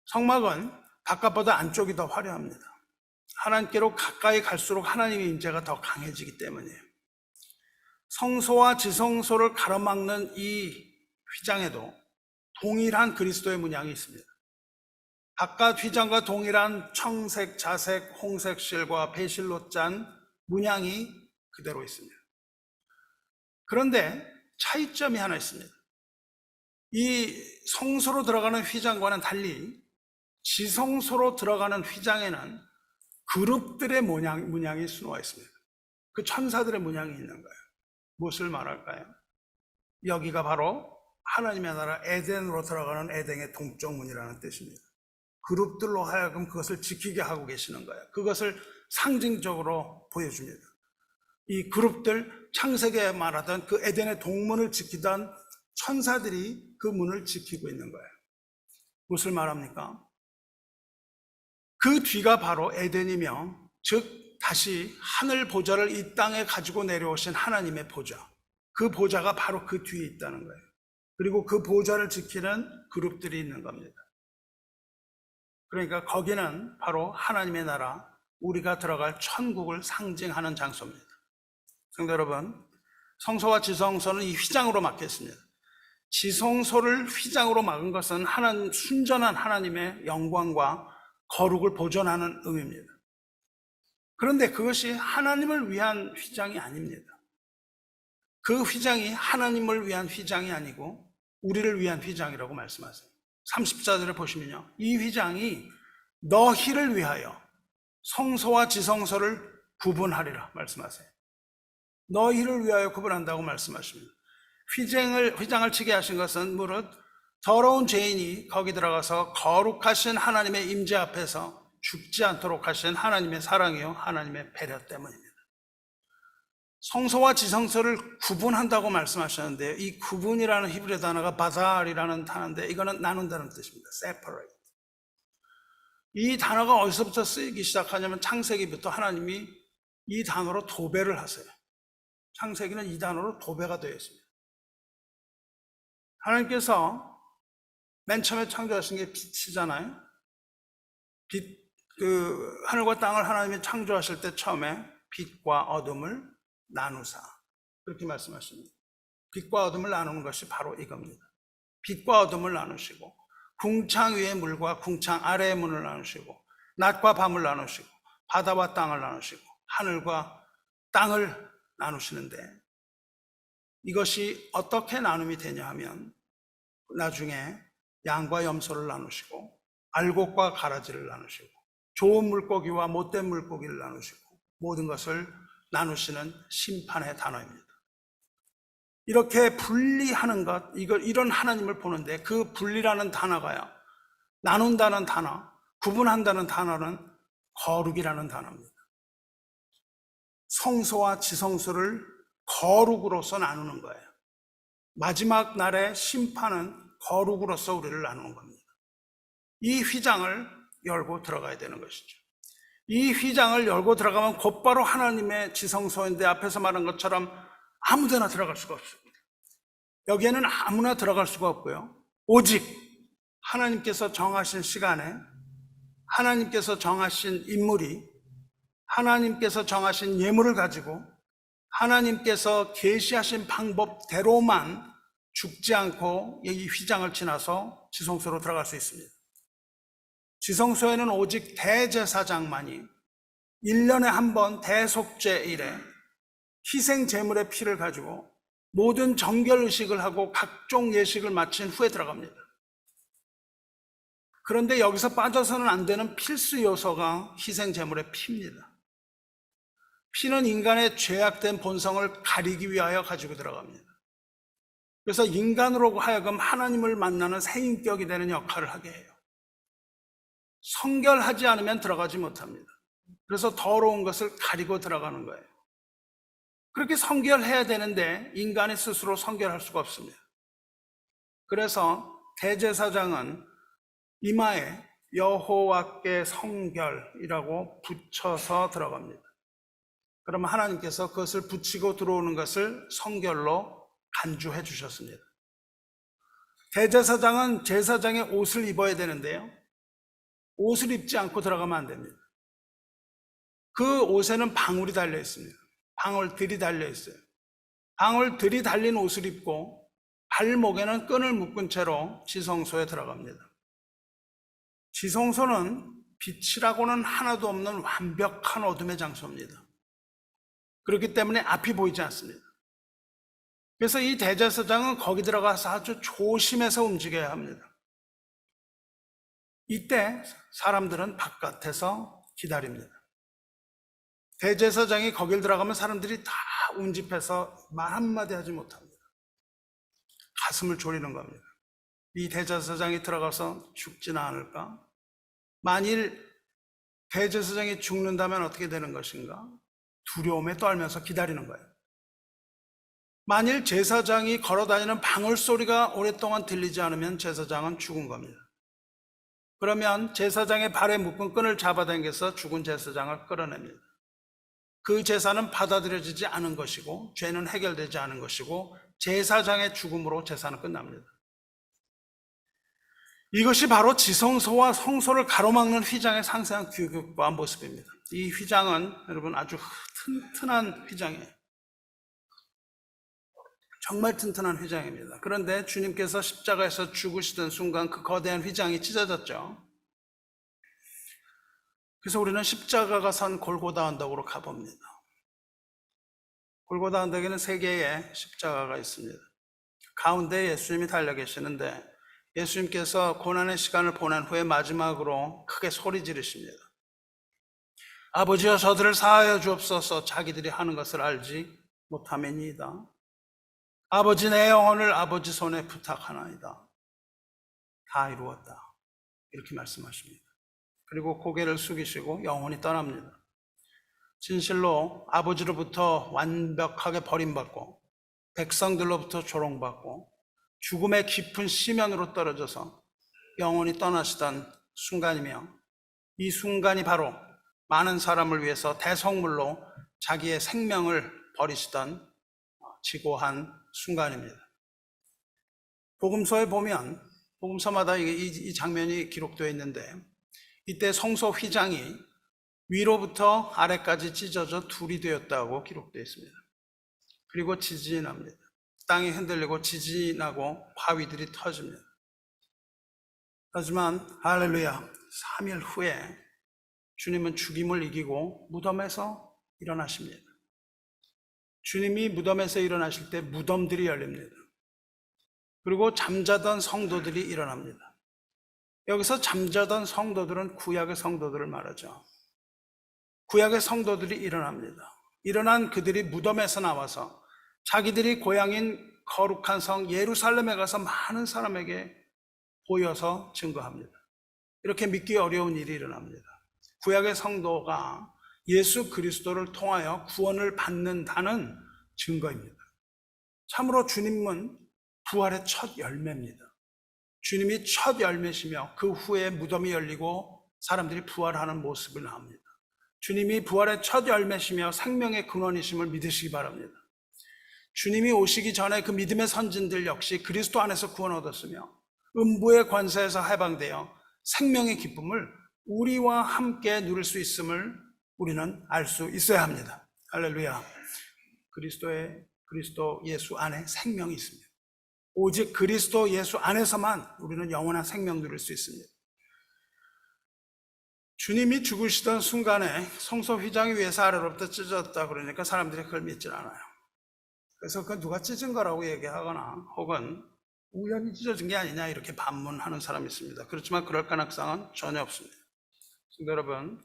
성막은 바깥보다 안쪽이 더 화려합니다. 하나님께로 가까이 갈수록 하나님의 임재가 더 강해지기 때문이에요. 성소와 지성소를 가로막는 이 휘장에도 동일한 그리스도의 문양이 있습니다. 바깥 휘장과 동일한 청색, 자색, 홍색 실과 배실로 짠 문양이 그대로 있습니다. 그런데 차이점이 하나 있습니다. 이 성소로 들어가는 휘장과는 달리 지성소로 들어가는 휘장에는 그룹들의 문양이 수놓아 있습니다. 그 천사들의 문양이 있는 거예요. 무엇을 말할까요? 여기가 바로 하나님의 나라 에덴으로 들어가는 에덴의 동쪽 문이라는 뜻입니다. 그룹들로 하여금 그것을 지키게 하고 계시는 거예요. 그것을 상징적으로 보여줍니다. 이 그룹들, 창세기에 말하던 그 에덴의 동문을 지키던 천사들이 그 문을 지키고 있는 거예요. 무엇을 말합니까? 그 뒤가 바로 에덴이며, 즉 다시 하늘 보좌를 이 땅에 가지고 내려오신 하나님의 보좌, 그 보좌가 바로 그 뒤에 있다는 거예요. 그리고 그 보좌를 지키는 그룹들이 있는 겁니다. 그러니까 거기는 바로 하나님의 나라, 우리가 들어갈 천국을 상징하는 장소입니다. 성도 여러분, 성소와 지성소는 이 휘장으로 막혀 있습니다. 지성소를 휘장으로 막은 것은 순전한 하나님의 영광과 거룩을 보존하는 의미입니다. 그런데 그것이 하나님을 위한 휘장이 아닙니다. 그 휘장이 하나님을 위한 휘장이 아니고 우리를 위한 휘장이라고 말씀하세요. 30절을 보시면요, 이 휘장이 너희를 위하여 성소와 지성소를 구분하리라 말씀하세요. 너희를 위하여 구분한다고 말씀하십니다. 휘장을 치게 하신 것은 무릇 더러운 죄인이 거기 들어가서 거룩하신 하나님의 임재 앞에서 죽지 않도록 하신 하나님의 사랑이요 하나님의 배려 때문입니다. 성소와 지성소를 구분한다고 말씀하셨는데요, 이 구분이라는 히브리 단어가 바달이라는 단어인데 이거는 나눈다는 뜻입니다. separate. 이 단어가 어디서부터 쓰이기 시작하냐면 창세기부터 하나님이 이 단어로 도배를 하세요. 창세기는 이 단어로 도배가 되어 있습니다. 하나님께서 맨 처음에 창조하신 게 빛이잖아요. 하늘과 땅을 하나님이 창조하실 때 처음에 빛과 어둠을 나누사, 그렇게 말씀하십니다. 빛과 어둠을 나누는 것이 바로 이겁니다. 빛과 어둠을 나누시고, 궁창 위의 물과 궁창 아래의 문을 나누시고, 낮과 밤을 나누시고, 바다와 땅을 나누시고, 하늘과 땅을 나누시는데, 이것이 어떻게 나눔이 되냐 하면 나중에 양과 염소를 나누시고, 알곡과 가라지를 나누시고, 좋은 물고기와 못된 물고기를 나누시고, 모든 것을 나누시는 심판의 단어입니다. 이렇게 분리하는 것, 이런 하나님을 보는데 그 분리라는 단어가요, 나눈다는 단어, 구분한다는 단어는 거룩이라는 단어입니다. 성소와 지성소를 거룩으로서 나누는 거예요. 마지막 날의 심판은 거룩으로서 우리를 나누는 겁니다. 이 휘장을 열고 들어가야 되는 것이죠. 이 휘장을 열고 들어가면 곧바로 하나님의 지성소인데, 앞에서 말한 것처럼 아무데나 들어갈 수가 없습니다. 여기에는 아무나 들어갈 수가 없고요, 오직 하나님께서 정하신 시간에 하나님께서 정하신 인물이 하나님께서 정하신 예물을 가지고 하나님께서 계시하신 방법대로만 죽지 않고 이 휘장을 지나서 지성소로 들어갈 수 있습니다. 지성소에는 오직 대제사장만이 1년에 한 번 대속죄일에 희생 제물의 피를 가지고 모든 정결의식을 하고 각종 예식을 마친 후에 들어갑니다. 그런데 여기서 빠져서는 안 되는 필수 요소가 희생 제물의 피입니다. 피는 인간의 죄악된 본성을 가리기 위하여 가지고 들어갑니다. 그래서 인간으로 하여금 하나님을 만나는 새 인격이 되는 역할을 하게 해요. 성결하지 않으면 들어가지 못합니다. 그래서 더러운 것을 가리고 들어가는 거예요. 그렇게 성결해야 되는데 인간이 스스로 성결할 수가 없습니다. 그래서 대제사장은 이마에 여호와께 성결이라고 붙여서 들어갑니다. 그러면 하나님께서 그것을 붙이고 들어오는 것을 성결로 간주해 주셨습니다. 대제사장은 제사장의 옷을 입어야 되는데요, 옷을 입지 않고 들어가면 안 됩니다. 그 옷에는 방울이 달려 있습니다. 방울들이 달려 있어요. 방울들이 달린 옷을 입고 발목에는 끈을 묶은 채로 지성소에 들어갑니다. 지성소는 빛이라고는 하나도 없는 완벽한 어둠의 장소입니다. 그렇기 때문에 앞이 보이지 않습니다. 그래서 이 대제사장은 거기 들어가서 아주 조심해서 움직여야 합니다. 이때 사람들은 바깥에서 기다립니다. 대제사장이 거길 들어가면 사람들이 다 운집해서 말 한마디 하지 못합니다. 가슴을 졸이는 겁니다. 이 대제사장이 들어가서 죽지는 않을까? 만일 대제사장이 죽는다면 어떻게 되는 것인가? 두려움에 떨면서 기다리는 거예요. 만일 제사장이 걸어다니는 방울소리가 오랫동안 들리지 않으면 제사장은 죽은 겁니다. 그러면 제사장의 발에 묶은 끈을 잡아당겨서 죽은 제사장을 끌어냅니다. 그 제사는 받아들여지지 않은 것이고 죄는 해결되지 않은 것이고 제사장의 죽음으로 제사는 끝납니다. 이것이 바로 지성소와 성소를 가로막는 휘장의 상세한 규격과 모습입니다. 이 휘장은 여러분 아주 튼튼한 휘장이에요. 정말 튼튼한 휘장입니다. 그런데 주님께서 십자가에서 죽으시던 순간 그 거대한 휘장이 찢어졌죠. 그래서 우리는 십자가가 산 골고다 언덕으로 가봅니다. 골고다 언덕에는 3개의 십자가가 있습니다. 가운데 예수님이 달려 계시는데 예수님께서 고난의 시간을 보낸 후에 마지막으로 크게 소리 지르십니다. 아버지여 저들을 사하여 주옵소서. 자기들이 하는 것을 알지 못함이니이다. 아버지 내 영혼을 아버지 손에 부탁하나이다. 다 이루었다. 이렇게 말씀하십니다. 그리고 고개를 숙이시고 영혼이 떠납니다. 진실로 아버지로부터 완벽하게 버림받고 백성들로부터 조롱받고 죽음의 깊은 심연으로 떨어져서 영혼이 떠나시던 순간이며 이 순간이 바로 많은 사람을 위해서 대성물로 자기의 생명을 버리시던 지고한 순간입니다. 복음서에 보면 복음서마다 이 장면이 기록되어 있는데 이때 성소 휘장이 위로부터 아래까지 찢어져 둘이 되었다고 기록되어 있습니다. 그리고 지진이 납니다. 땅이 흔들리고 지진이 나고 바위들이 터집니다. 하지만 할렐루야 3일 후에 주님은 죽임을 이기고 무덤에서 일어나십니다. 주님이 무덤에서 일어나실 때 무덤들이 열립니다. 그리고 잠자던 성도들이 일어납니다. 여기서 잠자던 성도들은 구약의 성도들을 말하죠. 구약의 성도들이 일어납니다. 일어난 그들이 무덤에서 나와서 자기들이 고향인 거룩한 성 예루살렘에 가서 많은 사람에게 보여서 증거합니다. 이렇게 믿기 어려운 일이 일어납니다. 구약의 성도가 예수 그리스도를 통하여 구원을 받는다는 증거입니다. 참으로 주님은 부활의 첫 열매입니다. 주님이 첫 열매시며 그 후에 무덤이 열리고 사람들이 부활하는 모습을 나옵니다. 주님이 부활의 첫 열매시며 생명의 근원이심을 믿으시기 바랍니다. 주님이 오시기 전에 그 믿음의 선진들 역시 그리스도 안에서 구원 얻었으며 음부의 권세에서 해방되어 생명의 기쁨을 우리와 함께 누릴 수 있음을 우리는 알 수 있어야 합니다. 할렐루야. 그리스도 예수 안에 생명이 있습니다. 오직 그리스도 예수 안에서만 우리는 영원한 생명 누릴 수 있습니다. 주님이 죽으시던 순간에 성소 휘장이 위에서 아래로부터 찢어졌다 그러니까 사람들이 그걸 믿질 않아요. 그래서 그 누가 찢은 거라고 얘기하거나 혹은 우연히 찢어진 게 아니냐 이렇게 반문하는 사람이 있습니다. 그렇지만 그럴 가능성은 전혀 없습니다. 여러분,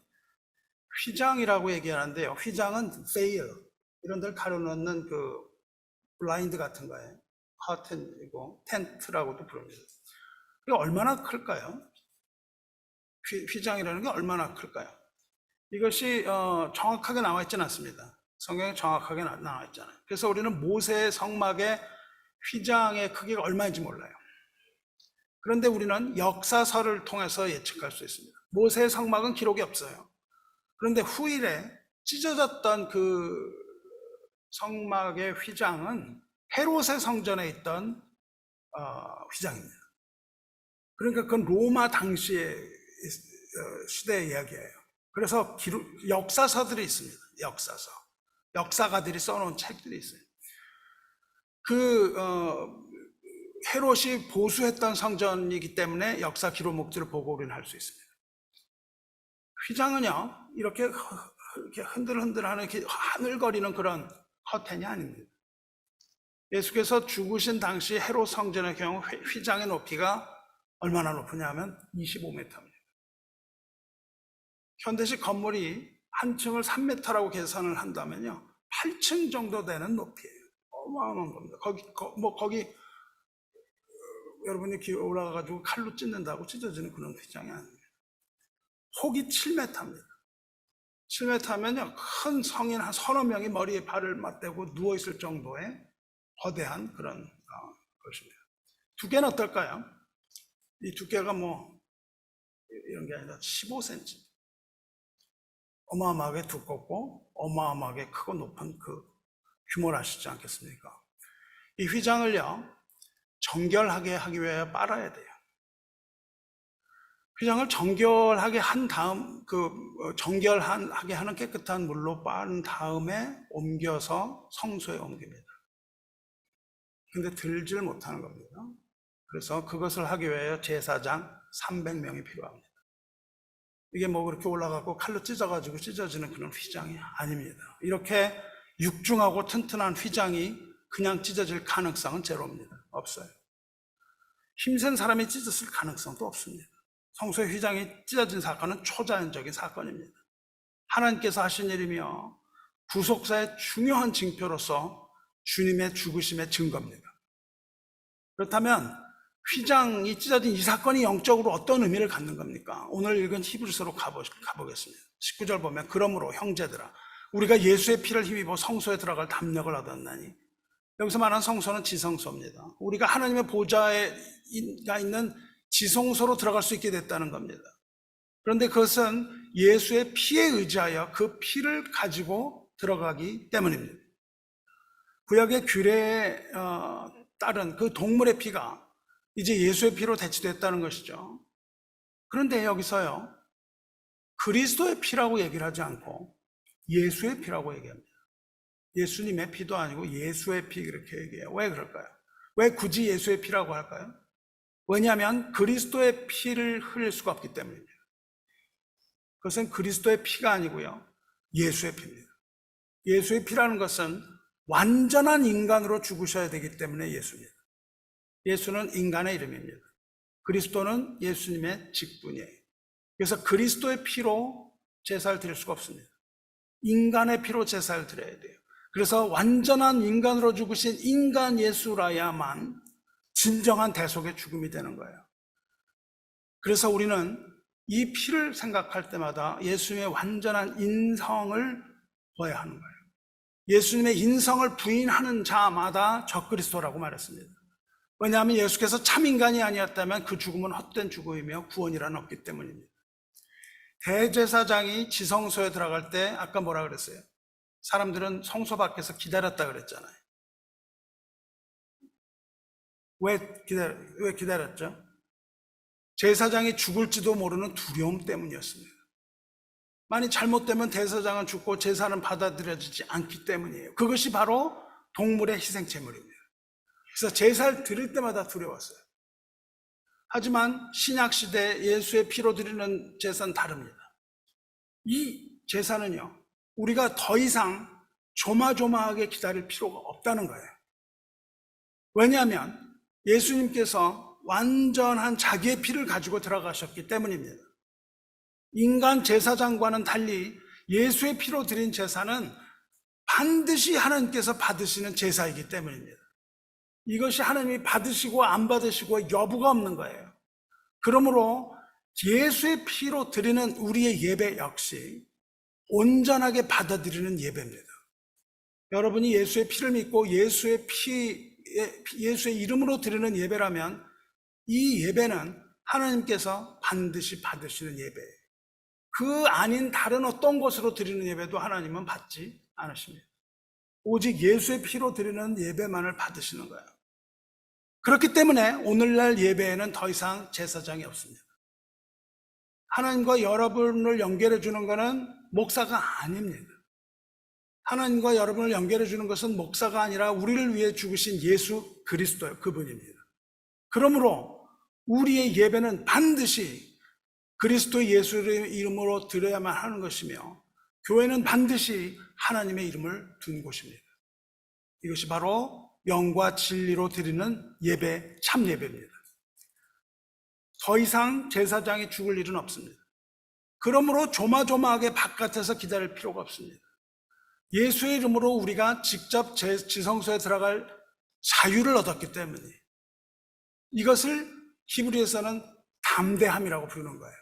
휘장이라고 얘기하는데요. 휘장은 veil 이런 데를 가려놓는 그 블라인드 같은 거예요. 커튼이고 텐트라고도 부릅니다. 이게 얼마나 클까요? 휘장이라는 게 얼마나 클까요? 이것이 정확하게 나와 있지는 않습니다. 성경에 정확하게 나와 있잖아요. 그래서 우리는 모세의 성막의 휘장의 크기가 얼마인지 몰라요. 그런데 우리는 역사서를 통해서 예측할 수 있습니다. 모세의 성막은 기록이 없어요. 그런데 후일에 찢어졌던 그 성막의 휘장은 헤롯의 성전에 있던 휘장입니다. 그러니까 그건 로마 당시의 시대의 이야기예요. 그래서 역사서들이 있습니다. 역사가들이 써놓은 책들이 있어요. 헤롯이 보수했던 성전이기 때문에 역사 기록목들을 보고 우리는 할 수 있습니다. 휘장은요, 이렇게 흔들흔들하는 이렇게 하늘거리는 그런 커튼이 아닙니다. 예수께서 죽으신 당시 헤롯 성전의 경우 휘장의 높이가 얼마나 높으냐면 25m입니다. 현대식 건물이 한 층을 3m라고 계산을 한다면요, 8층 정도 되는 높이예요. 어마어마한 겁니다. 거기 여러분이 기어 올라가가지고 칼로 찢는다고 찢어지는 그런 휘장이 아닙니다. 폭이 7m입니다. 7m면요, 큰 성인 한 서너 명이 머리에 발을 맞대고 누워있을 정도의 거대한 그런 것입니다. 두께는 어떨까요? 이 두께가 이런 게 아니라 15cm. 어마어마하게 두껍고 어마어마하게 크고 높은 그 규모를 아시지 않겠습니까? 이 휘장을요, 정결하게 하기 위해 빨아야 돼요. 휘장을 정결하게 한 다음, 정결하게 하는 깨끗한 물로 빻은 다음에 옮겨서 성소에 옮깁니다. 근데 들질 못하는 겁니다. 그래서 그것을 하기 위해 제사장 300명이 필요합니다. 이게 그렇게 올라가고 칼로 찢어가지고 찢어지는 그런 휘장이 아닙니다. 이렇게 육중하고 튼튼한 휘장이 그냥 찢어질 가능성은 제로입니다. 없어요. 힘센 사람이 찢었을 가능성도 없습니다. 성소의 휘장이 찢어진 사건은 초자연적인 사건입니다. 하나님께서 하신 일이며 구속사의 중요한 징표로서 주님의 죽으심의 증거입니다. 그렇다면 휘장이 찢어진 이 사건이 영적으로 어떤 의미를 갖는 겁니까? 오늘 읽은 히브리서로 가보겠습니다. 19절 보면, 그러므로 형제들아, 우리가 예수의 피를 힘입어 성소에 들어갈 담력을 얻었나니. 여기서 말하는 성소는 지성소입니다. 우리가 하나님의 보좌가 있는 지성소로 들어갈 수 있게 됐다는 겁니다. 그런데 그것은 예수의 피에 의지하여 그 피를 가지고 들어가기 때문입니다. 구약의 규례에 따른 그 동물의 피가 이제 예수의 피로 대체됐다는 것이죠. 그런데 여기서요, 그리스도의 피라고 얘기를 하지 않고 예수의 피라고 얘기합니다. 예수님의 피도 아니고 예수의 피, 이렇게 얘기해요. 왜 그럴까요? 왜 굳이 예수의 피라고 할까요? 왜냐하면 그리스도의 피를 흘릴 수가 없기 때문입니다. 그것은 그리스도의 피가 아니고요, 예수의 피입니다. 예수의 피라는 것은 완전한 인간으로 죽으셔야 되기 때문에 예수입니다. 예수는 인간의 이름입니다. 그리스도는 예수님의 직분이에요. 그래서 그리스도의 피로 제사를 드릴 수가 없습니다. 인간의 피로 제사를 드려야 돼요. 그래서 완전한 인간으로 죽으신 인간 예수라야만 진정한 대속의 죽음이 되는 거예요. 그래서 우리는 이 피를 생각할 때마다 예수님의 완전한 인성을 봐야 하는 거예요. 예수님의 인성을 부인하는 자마다 적그리스도라고 말했습니다. 왜냐하면 예수께서 참 인간이 아니었다면 그 죽음은 헛된 죽음이며 구원이란 없기 때문입니다. 대제사장이 지성소에 들어갈 때 아까 뭐라 그랬어요? 사람들은 성소 밖에서 기다렸다 그랬잖아요. 왜 기다렸죠? 제사장이 죽을지도 모르는 두려움 때문이었습니다. 만약 잘못되면 대제사장은 죽고 제사는 받아들여지지 않기 때문이에요. 그것이 바로 동물의 희생제물입니다. 그래서 제사를 드릴 때마다 두려웠어요. 하지만 신약시대 예수의 피로 드리는 제사는 다릅니다. 이 제사는요, 우리가 더 이상 조마조마하게 기다릴 필요가 없다는 거예요. 왜냐하면 예수님께서 완전한 자기의 피를 가지고 들어가셨기 때문입니다. 인간 제사장과는 달리 예수의 피로 드린 제사는 반드시 하나님께서 받으시는 제사이기 때문입니다. 이것이 하나님이 받으시고 안 받으시고 여부가 없는 거예요. 그러므로 예수의 피로 드리는 우리의 예배 역시 온전하게 받아들이는 예배입니다. 여러분이 예수의 피를 믿고 예수의 이름으로 드리는 예배라면 이 예배는 하나님께서 반드시 받으시는 예배예요. 그 아닌 다른 어떤 것으로 드리는 예배도 하나님은 받지 않으십니다. 오직 예수의 피로 드리는 예배만을 받으시는 거예요. 그렇기 때문에 오늘날 예배에는 더 이상 제사장이 없습니다. 하나님과 여러분을 연결해 주는 것은 목사가 아닙니다. 하나님과 여러분을 연결해 주는 것은 목사가 아니라 우리를 위해 죽으신 예수 그리스도예요. 그분입니다. 그러므로 우리의 예배는 반드시 그리스도 예수의 이름으로 드려야만 하는 것이며, 교회는 반드시 하나님의 이름을 둔 곳입니다. 이것이 바로 영과 진리로 드리는 예배, 참 예배입니다. 더 이상 제사장이 죽을 일은 없습니다. 그러므로 조마조마하게 바깥에서 기다릴 필요가 없습니다. 예수의 이름으로 우리가 직접 지성소에 들어갈 자유를 얻었기 때문에 이것을 히브리에서는 담대함이라고 부르는 거예요.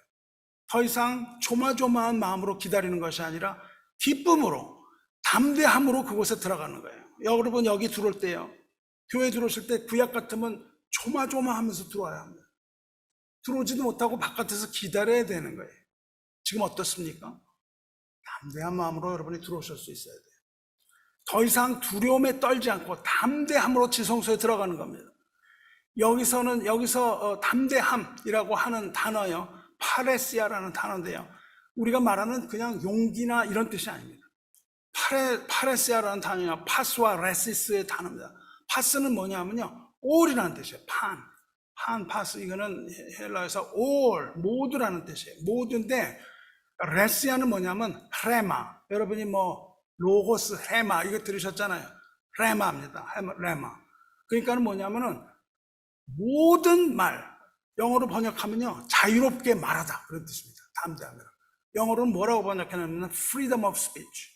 더 이상 조마조마한 마음으로 기다리는 것이 아니라 기쁨으로, 담대함으로 그곳에 들어가는 거예요. 여러분 여기 들어올 때요, 교회 들어오실 때 구약 같으면 조마조마하면서 들어와야 합니다. 들어오지도 못하고 바깥에서 기다려야 되는 거예요. 지금 어떻습니까? 담대한 마음으로 여러분이 들어오실 수 있어야 돼요. 더 이상 두려움에 떨지 않고 담대함으로 지성소에 들어가는 겁니다. 여기서 담대함이라고 하는 단어요, 파레시아라는 단어인데요, 우리가 말하는 그냥 용기나 이런 뜻이 아닙니다. 파레시아라는 단어는 파스와 레시스의 단어입니다. 파스는 뭐냐면요, all이라는 뜻이에요. 파스, 이거는 헬라에서 all, 모두라는 뜻이에요. 모두인데, 레시아는 뭐냐면 레마. 여러분이 로고스, 레마 이거 들으셨잖아요. 레마입니다. 레마. 그러니까 뭐냐면은 모든 말, 영어로 번역하면요, 자유롭게 말하다, 그런 뜻입니다. 담대함이라. 영어로는 뭐라고 번역하냐면 freedom of speech.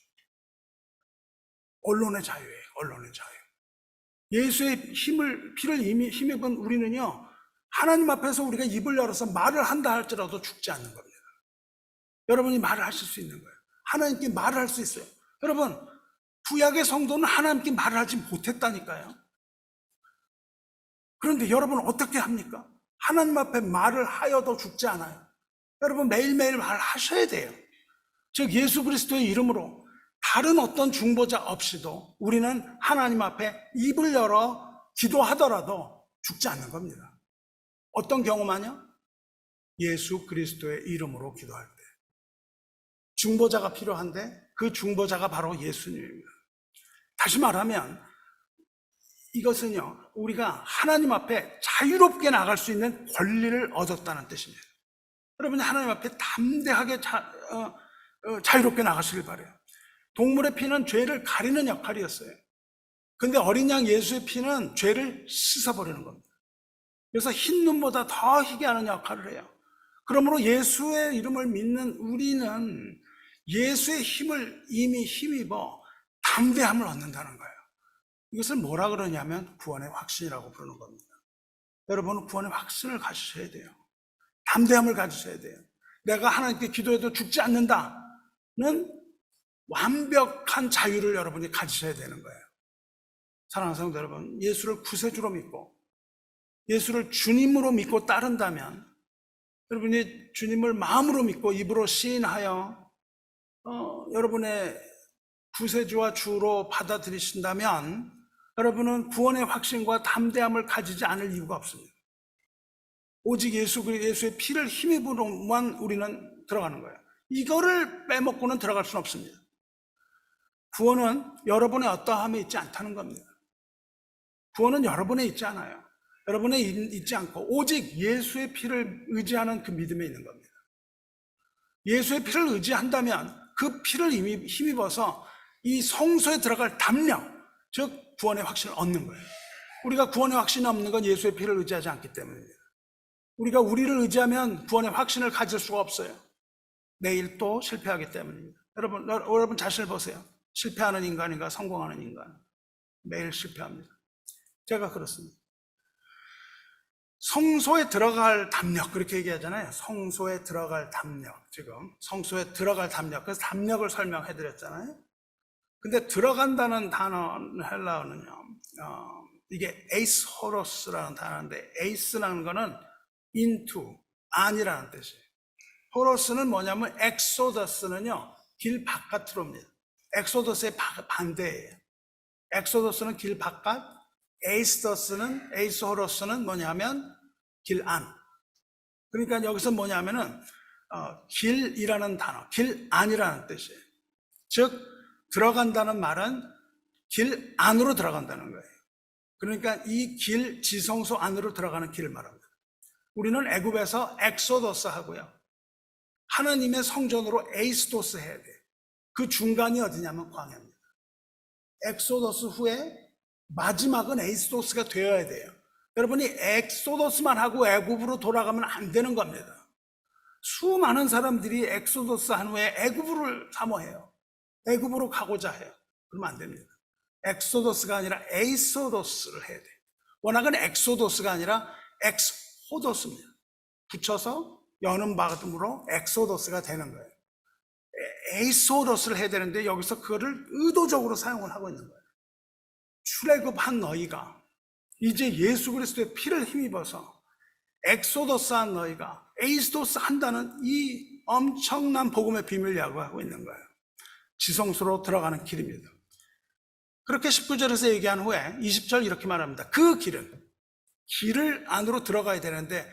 언론의 자유예요. 언론의 자유. 예수의 피를 이미 힘입은 우리는요, 하나님 앞에서 우리가 입을 열어서 말을 한다 할지라도 죽지 않는 겁니다. 여러분이 말을 하실 수 있는 거예요. 하나님께 말을 할 수 있어요. 여러분, 구약의 성도는 하나님께 말을 하지 못했다니까요. 그런데 여러분 어떻게 합니까? 하나님 앞에 말을 하여도 죽지 않아요. 여러분 매일매일 말하셔야 돼요. 즉 예수 그리스도의 이름으로 다른 어떤 중보자 없이도 우리는 하나님 앞에 입을 열어 기도하더라도 죽지 않는 겁니다. 어떤 경우만요? 예수 그리스도의 이름으로 기도할 때. 중보자가 필요한데 그 중보자가 바로 예수님입니다. 다시 말하면 이것은요, 우리가 하나님 앞에 자유롭게 나갈 수 있는 권리를 얻었다는 뜻입니다. 여러분이 하나님 앞에 담대하게 자유롭게 나가시길 바라요. 동물의 피는 죄를 가리는 역할이었어요. 근데 어린 양 예수의 피는 죄를 씻어버리는 겁니다. 그래서 흰 눈보다 더 희게 하는 역할을 해요. 그러므로 예수의 이름을 믿는 우리는 예수의 힘을 이미 힘입어 담대함을 얻는다는 거예요. 이것을 뭐라 그러냐면 구원의 확신이라고 부르는 겁니다. 여러분은 구원의 확신을 가지셔야 돼요. 담대함을 가지셔야 돼요. 내가 하나님께 기도해도 죽지 않는다는 완벽한 자유를 여러분이 가지셔야 되는 거예요. 사랑하는 성도 여러분, 예수를 구세주로 믿고 예수를 주님으로 믿고 따른다면, 여러분이 주님을 마음으로 믿고 입으로 시인하여 여러분의 구세주와 주로 받아들이신다면 여러분은 구원의 확신과 담대함을 가지지 않을 이유가 없습니다. 오직 예수의 피를 힘입으로만 우리는 들어가는 거예요. 이거를 빼먹고는 들어갈 수는 없습니다. 구원은 여러분의 어떠함에 있지 않다는 겁니다. 구원은 여러분에 있지 않아요. 여러분에 있지 않고 오직 예수의 피를 의지하는 그 믿음에 있는 겁니다. 예수의 피를 의지한다면 그 피를 힘입어서 이 성소에 들어갈 담력, 즉 구원의 확신을 얻는 거예요. 우리가 구원의 확신이 없는 건 예수의 피를 의지하지 않기 때문입니다. 우리가 우리를 의지하면 구원의 확신을 가질 수가 없어요. 내일 또 실패하기 때문입니다. 여러분 자신을 보세요. 실패하는 인간인가 성공하는 인간. 매일 실패합니다. 제가 그렇습니다. 성소에 들어갈 담력, 그렇게 얘기하잖아요. 성소에 들어갈 담력. 지금 성소에 들어갈 담력, 그래서 담력을 설명해 드렸잖아요. 근데 들어간다는 단어 헬라어는요, 이게 에이스 호로스라는 단어인데, 에이스라는 거는 into, 안이라는 뜻이에요. 호로스는 뭐냐면 엑소더스는요, 길 바깥으로입니다. 엑소더스의 반대예요. 엑소더스는 길 바깥, 에이스 호로스는 뭐냐면 길 안. 그러니까 여기서 뭐냐면은 길이라는 단어, 길 안이라는 뜻이에요. 즉 들어간다는 말은 길 안으로 들어간다는 거예요. 그러니까 이 길, 지성소 안으로 들어가는 길을 말합니다. 우리는 애굽에서 엑소더스 하고요, 하나님의 성전으로 에이스도스 해야 돼요. 그 중간이 어디냐면 광야입니다. 엑소더스 후에 마지막은 에이소도스가 되어야 돼요. 여러분이 엑소더스만 하고 애굽으로 돌아가면 안 되는 겁니다. 수많은 사람들이 엑소더스 한 후에 애굽을 사모해요. 애굽으로 가고자 해요. 그러면 안 됩니다. 엑소더스가 아니라 에이소더스를 해야 돼요. 워낙은 엑소더스가 아니라 엑스호더스입니다. 붙여서 여는 바음으로 엑소더스가 되는 거예요. 에이소더스를 해야 되는데 여기서 그거를 의도적으로 사용을 하고 있는 거예요. 출애굽한 너희가 이제 예수 그리스도의 피를 힘입어서 엑소더스한 너희가 에이소더스 한다는 이 엄청난 복음의 비밀을 야구하고 있는 거예요. 지성소로 들어가는 길입니다. 그렇게 19절에서 얘기한 후에 20절 이렇게 말합니다. 그 길을 안으로 들어가야 되는데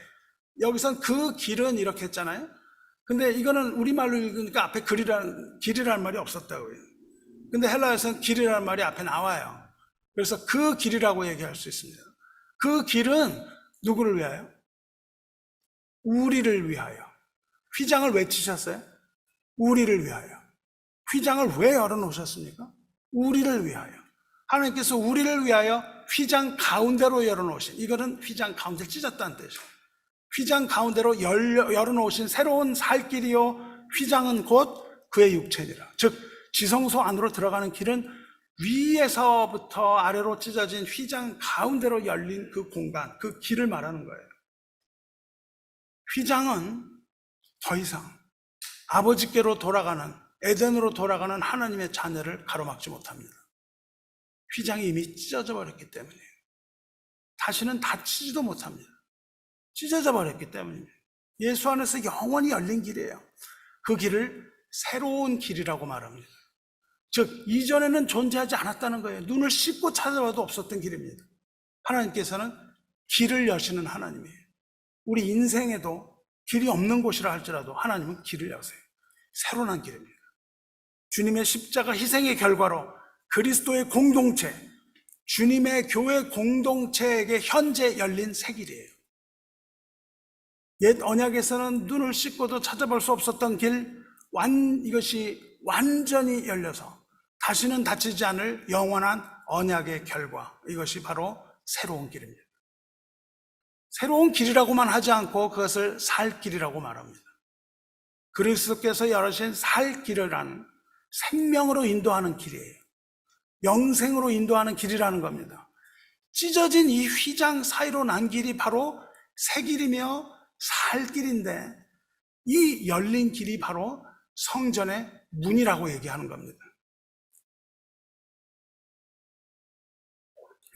여기선 그 길은 이렇게 했잖아요. 근데 이거는 우리말로 읽으니까 앞에 길이라는 말이 없었다고요. 근데 헬라에서는 길이라는 말이 앞에 나와요. 그래서 그 길이라고 얘기할 수 있습니다. 그 길은 누구를 위하여? 우리를 위하여. 휘장을 왜 치셨어요? 우리를 위하여. 휘장을 왜 열어놓으셨습니까? 우리를 위하여. 하나님께서 우리를 위하여 휘장 가운데로 열어놓으신, 이거는 휘장 가운데 찢었다는 뜻이에요. 휘장 가운데로 열어놓으신 새로운 살 길이요 휘장은 곧 그의 육체니라. 즉 지성소 안으로 들어가는 길은 위에서부터 아래로 찢어진 휘장 가운데로 열린 그 공간, 그 길을 말하는 거예요. 휘장은 더 이상 아버지께로 돌아가는, 에덴으로 돌아가는 하나님의 자녀를 가로막지 못합니다. 휘장이 이미 찢어져 버렸기 때문이에요. 다시는 닫히지도 못합니다. 찢어져 버렸기 때문입니다. 예수 안에서 영원히 열린 길이에요. 그 길을 새로운 길이라고 말합니다. 즉 이전에는 존재하지 않았다는 거예요. 눈을 씻고 찾아봐도 없었던 길입니다. 하나님께서는 길을 여시는 하나님이에요. 우리 인생에도 길이 없는 곳이라 할지라도 하나님은 길을 여세요. 새로운 길입니다. 주님의 십자가 희생의 결과로 그리스도의 공동체, 주님의 교회 공동체에게 현재 열린 새 길이에요. 옛 언약에서는 눈을 씻고도 찾아볼 수 없었던 길, 이것이 완전히 열려서 다시는 닫히지 않을 영원한 언약의 결과, 이것이 바로 새로운 길입니다. 새로운 길이라고만 하지 않고 그것을 살 길이라고 말합니다. 그리스도께서 열으신 살 길이라는 생명으로 인도하는 길이에요. 영생으로 인도하는 길이라는 겁니다. 찢어진 이 휘장 사이로 난 길이 바로 새 길이며 살 길인데 이 열린 길이 바로 성전의 문이라고 얘기하는 겁니다.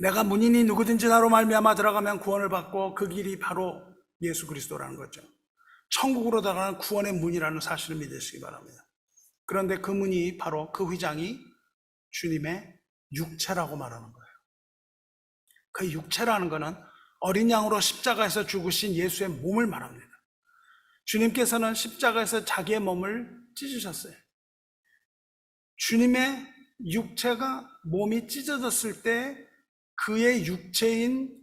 내가 문이니 누구든지 나로 말미암아 들어가면 구원을 받고 그 길이 바로 예수 그리스도라는 거죠. 천국으로 들어가는 구원의 문이라는 사실을 믿으시기 바랍니다. 그런데 그 문이 바로 그 휘장이 주님의 육체라고 말하는 거예요. 그 육체라는 것은 어린 양으로 십자가에서 죽으신 예수의 몸을 말합니다. 주님께서는 십자가에서 자기의 몸을 찢으셨어요. 주님의 육체가 몸이 찢어졌을 때 그의 육체인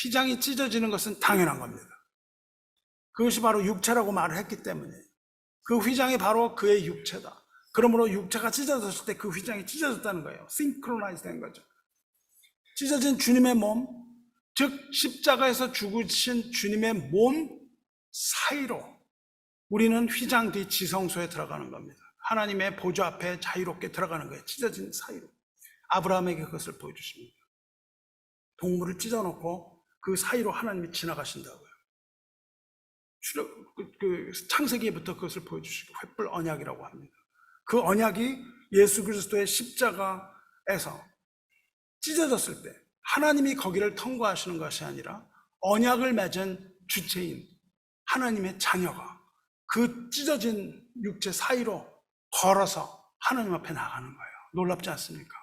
휘장이 찢어지는 것은 당연한 겁니다. 그것이 바로 육체라고 말을 했기 때문에 그 휘장이 바로 그의 육체다. 그러므로 육체가 찢어졌을 때 그 휘장이 찢어졌다는 거예요. 싱크로나이즈 된 거죠. 찢어진 주님의 몸, 즉 십자가에서 죽으신 주님의 몸 사이로 우리는 휘장 뒤 지성소에 들어가는 겁니다. 하나님의 보좌 앞에 자유롭게 들어가는 거예요. 찢어진 사이로. 아브라함에게 그것을 보여주십니다. 동물을 찢어놓고 그 사이로 하나님이 지나가신다고요. 창세기부터 그것을 보여주시고 횃불 언약이라고 합니다. 그 언약이 예수 그리스도의 십자가에서 찢어졌을 때 하나님이 거기를 통과하시는 것이 아니라 언약을 맺은 주체인 하나님의 자녀가 그 찢어진 육체 사이로 걸어서 하나님 앞에 나가는 거예요. 놀랍지 않습니까?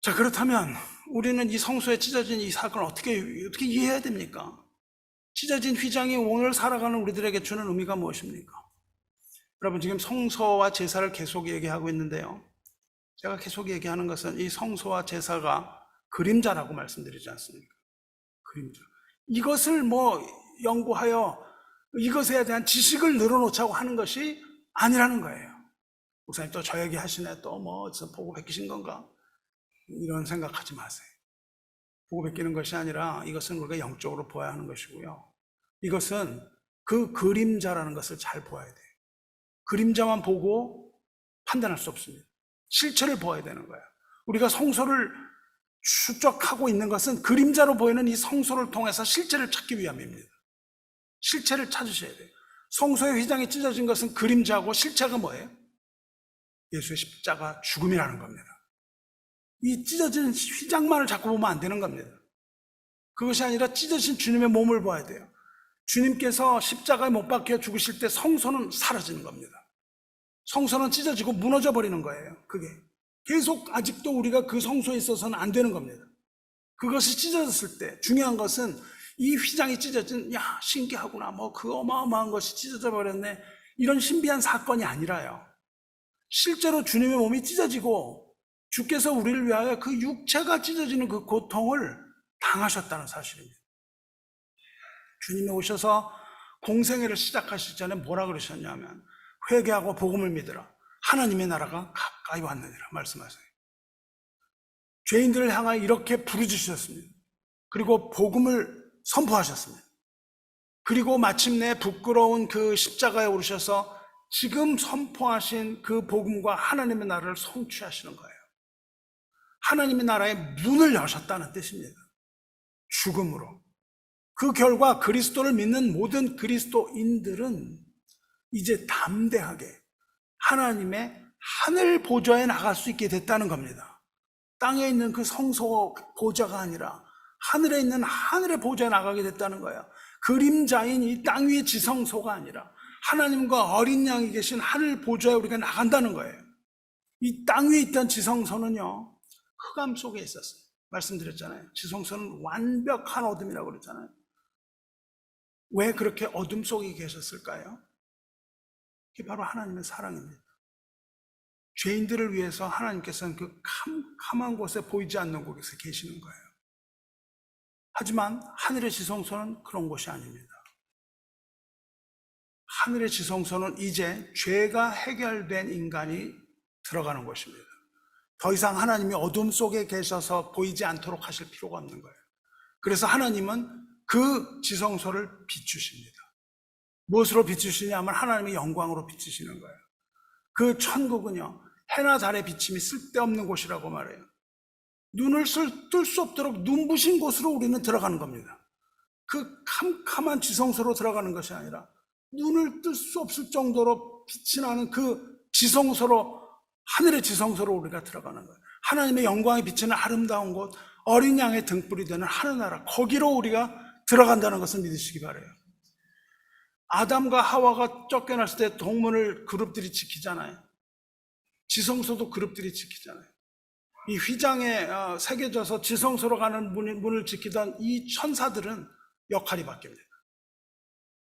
자, 그렇다면 우리는 이 성소에 찢어진 이 사건을 어떻게 이해해야 됩니까? 찢어진 휘장이 오늘 살아가는 우리들에게 주는 의미가 무엇입니까? 여러분, 지금 성소와 제사를 계속 얘기하고 있는데요. 제가 계속 얘기하는 것은 이 성소와 제사가 그림자라고 말씀드리지 않습니까? 그림자. 이것을 연구하여 이것에 대한 지식을 늘어놓자고 하는 것이 아니라는 거예요. 목사님 또 저 얘기 하시네. 또 보고 베끼신 건가? 이런 생각하지 마세요. 보고 베끼는 것이 아니라 이것은 우리가 영적으로 보아야 하는 것이고요. 이것은 그 그림자라는 것을 잘 보아야 돼요. 그림자만 보고 판단할 수 없습니다. 실체를 보아야 되는 거예요. 우리가 성소를 추적하고 있는 것은 그림자로 보이는 이 성소를 통해서 실체를 찾기 위함입니다. 실체를 찾으셔야 돼요. 성소의 휘장이 찢어진 것은 그림자고 실체가 뭐예요? 예수의 십자가 죽음이라는 겁니다. 이 찢어진 휘장만을 자꾸 보면 안 되는 겁니다. 그것이 아니라 찢어진 주님의 몸을 봐야 돼요. 주님께서 십자가에 못 박혀 죽으실 때 성소는 사라지는 겁니다. 성소는 찢어지고 무너져 버리는 거예요. 그게 계속 아직도 우리가 그 성소에 있어서는 안 되는 겁니다. 그것이 찢어졌을 때 중요한 것은 이 휘장이 찢어진, 야 신기하구나, 뭐 그 어마어마한 것이 찢어져 버렸네, 이런 신비한 사건이 아니라요, 실제로 주님의 몸이 찢어지고 주께서 우리를 위하여 그 육체가 찢어지는 그 고통을 당하셨다는 사실입니다. 주님이 오셔서 공생애를 시작하시기 전에 뭐라 그러셨냐면 회개하고 복음을 믿으라, 하나님의 나라가 가까이 왔느니라 말씀하세요. 죄인들을 향하여 이렇게 부르짖으셨습니다. 그리고 복음을 선포하셨습니다. 그리고 마침내 부끄러운 그 십자가에 오르셔서 지금 선포하신 그 복음과 하나님의 나라를 성취하시는 거예요. 하나님의 나라의 문을 여셨다는 뜻입니다. 죽음으로. 그 결과 그리스도를 믿는 모든 그리스도인들은 이제 담대하게 하나님의 하늘 보좌에 나갈 수 있게 됐다는 겁니다. 땅에 있는 그 성소 보좌가 아니라 하늘에 있는 하늘의 보좌에 나가게 됐다는 거예요. 그림자인 이 땅 위의 지성소가 아니라 하나님과 어린 양이 계신 하늘 보좌에 우리가 나간다는 거예요. 이 땅 위에 있던 지성소는요, 흑암 속에 있었어요. 말씀드렸잖아요. 지성소는 완벽한 어둠이라고 그랬잖아요. 왜 그렇게 어둠 속에 계셨을까요? 그게 바로 하나님의 사랑입니다. 죄인들을 위해서 하나님께서는 그 캄캄한 곳에 보이지 않는 곳에 계시는 거예요. 하지만 하늘의 지성소는 그런 곳이 아닙니다. 하늘의 지성소는 이제 죄가 해결된 인간이 들어가는 곳입니다. 더 이상 하나님이 어둠 속에 계셔서 보이지 않도록 하실 필요가 없는 거예요. 그래서 하나님은 그 지성소를 비추십니다. 무엇으로 비추시냐면 하나님의 영광으로 비추시는 거예요. 그 천국은요, 해나 달의 비침이 쓸데없는 곳이라고 말해요. 눈을 뜰 수 없도록 눈부신 곳으로 우리는 들어가는 겁니다. 그 캄캄한 지성소로 들어가는 것이 아니라 눈을 뜰 수 없을 정도로 빛이 나는 그 지성소로, 하늘의 지성소로 우리가 들어가는 거예요. 하나님의 영광이 비치는 아름다운 곳, 어린 양의 등불이 되는 하늘나라, 거기로 우리가 들어간다는 것을 믿으시기 바라요. 아담과 하와가 쫓겨났을 때 동문을 그룹들이 지키잖아요. 지성소도 그룹들이 지키잖아요. 이 휘장에 새겨져서 지성소로 가는 문을 지키던 이 천사들은 역할이 바뀝니다.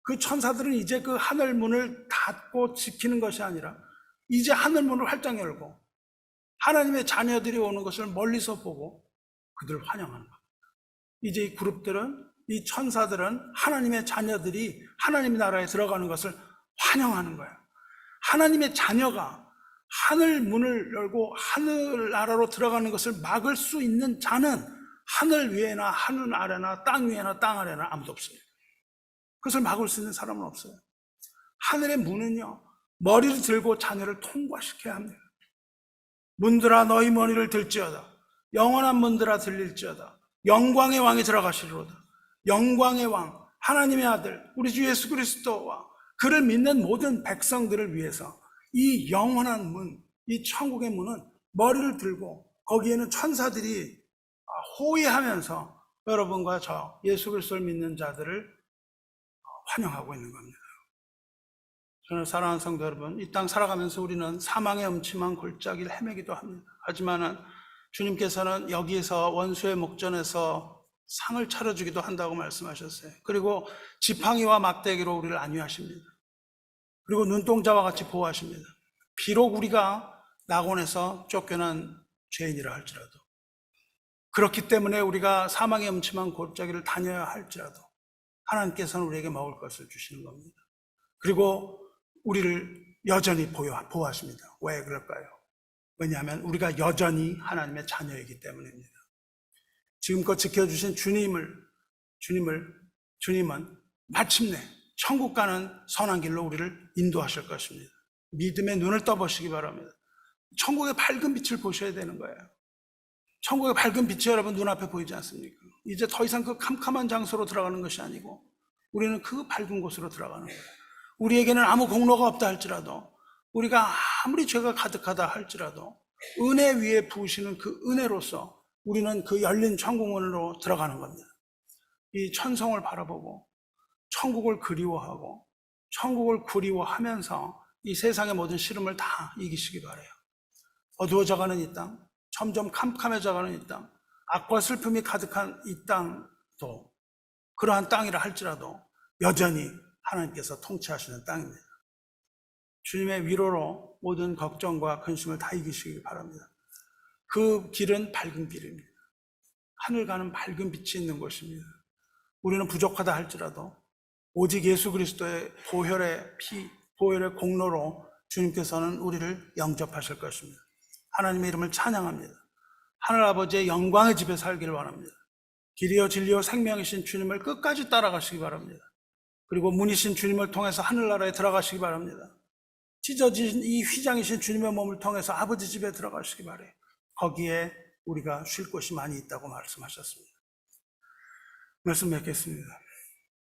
그 천사들은 이제 그 하늘 문을 닫고 지키는 것이 아니라 이제 하늘 문을 활짝 열고 하나님의 자녀들이 오는 것을 멀리서 보고 그들을 환영하는 겁니다. 이제 이 그룹들은, 이 천사들은 하나님의 자녀들이 하나님의 나라에 들어가는 것을 환영하는 거예요. 하나님의 자녀가 하늘 문을 열고 하늘 나라로 들어가는 것을 막을 수 있는 자는 하늘 위에나 하늘 아래나 땅 위에나 땅 아래나 아무도 없습니다. 그것을 막을 수 있는 사람은 없어요. 하늘의 문은요, 머리를 들고 자녀를 통과시켜야 합니다. 문들아 너희 머리를 들지어다. 영원한 문들아 들릴지어다. 영광의 왕이 들어가시리로다. 영광의 왕, 하나님의 아들 우리 주 예수 그리스도와 그를 믿는 모든 백성들을 위해서 이 영원한 문, 이 천국의 문은 머리를 들고 거기에는 천사들이 호위하면서 여러분과 저 예수 그리스도를 믿는 자들을 환영하고 있는 겁니다. 저는 사랑하는 성도 여러분, 이 땅 살아가면서 우리는 사망의 음침한 골짜기를 헤매기도 합니다. 하지만은 주님께서는 여기에서 원수의 목전에서 상을 차려주기도 한다고 말씀하셨어요. 그리고 지팡이와 막대기로 우리를 안위하십니다. 그리고 눈동자와 같이 보호하십니다. 비록 우리가 낙원에서 쫓겨난 죄인이라 할지라도, 그렇기 때문에 우리가 사망의 음침한 골짜기를 다녀야 할지라도 하나님께서는 우리에게 먹을 것을 주시는 겁니다. 그리고 우리를 여전히 보호하십니다. 왜 그럴까요? 왜냐하면 우리가 여전히 하나님의 자녀이기 때문입니다. 지금껏 지켜주신 주님은 마침내 천국 가는 선한 길로 우리를 인도하실 것입니다. 믿음의 눈을 떠보시기 바랍니다. 천국의 밝은 빛을 보셔야 되는 거예요. 천국의 밝은 빛이 여러분 눈앞에 보이지 않습니까? 이제 더 이상 그 캄캄한 장소로 들어가는 것이 아니고 우리는 그 밝은 곳으로 들어가는 거예요. 우리에게는 아무 공로가 없다 할지라도, 우리가 아무리 죄가 가득하다 할지라도 은혜 위에 부으시는 그 은혜로서 우리는 그 열린 천국문으로 들어가는 겁니다. 이 천성을 바라보고 천국을 그리워하고 천국을 그리워하면서 이 세상의 모든 시름을 다 이기시기 바라요. 어두워져가는 이 땅, 점점 캄캄해져가는 이 땅, 악과 슬픔이 가득한 이 땅도 그러한 땅이라 할지라도 여전히 하나님께서 통치하시는 땅입니다. 주님의 위로로 모든 걱정과 근심을 다 이기시기 바랍니다. 그 길은 밝은 길입니다. 하늘 가는 밝은 빛이 있는 곳입니다. 우리는 부족하다 할지라도 오직 예수 그리스도의 보혈의 피, 보혈의 공로로 주님께서는 우리를 영접하실 것입니다. 하나님의 이름을 찬양합니다. 하늘 아버지의 영광의 집에 살기를 원합니다. 길이요 진리요 생명이신 주님을 끝까지 따라가시기 바랍니다. 그리고 문이신 주님을 통해서 하늘나라에 들어가시기 바랍니다. 찢어진 이 휘장이신 주님의 몸을 통해서 아버지 집에 들어가시기 바라요. 거기에 우리가 쉴 곳이 많이 있다고 말씀하셨습니다. 말씀 맺겠습니다.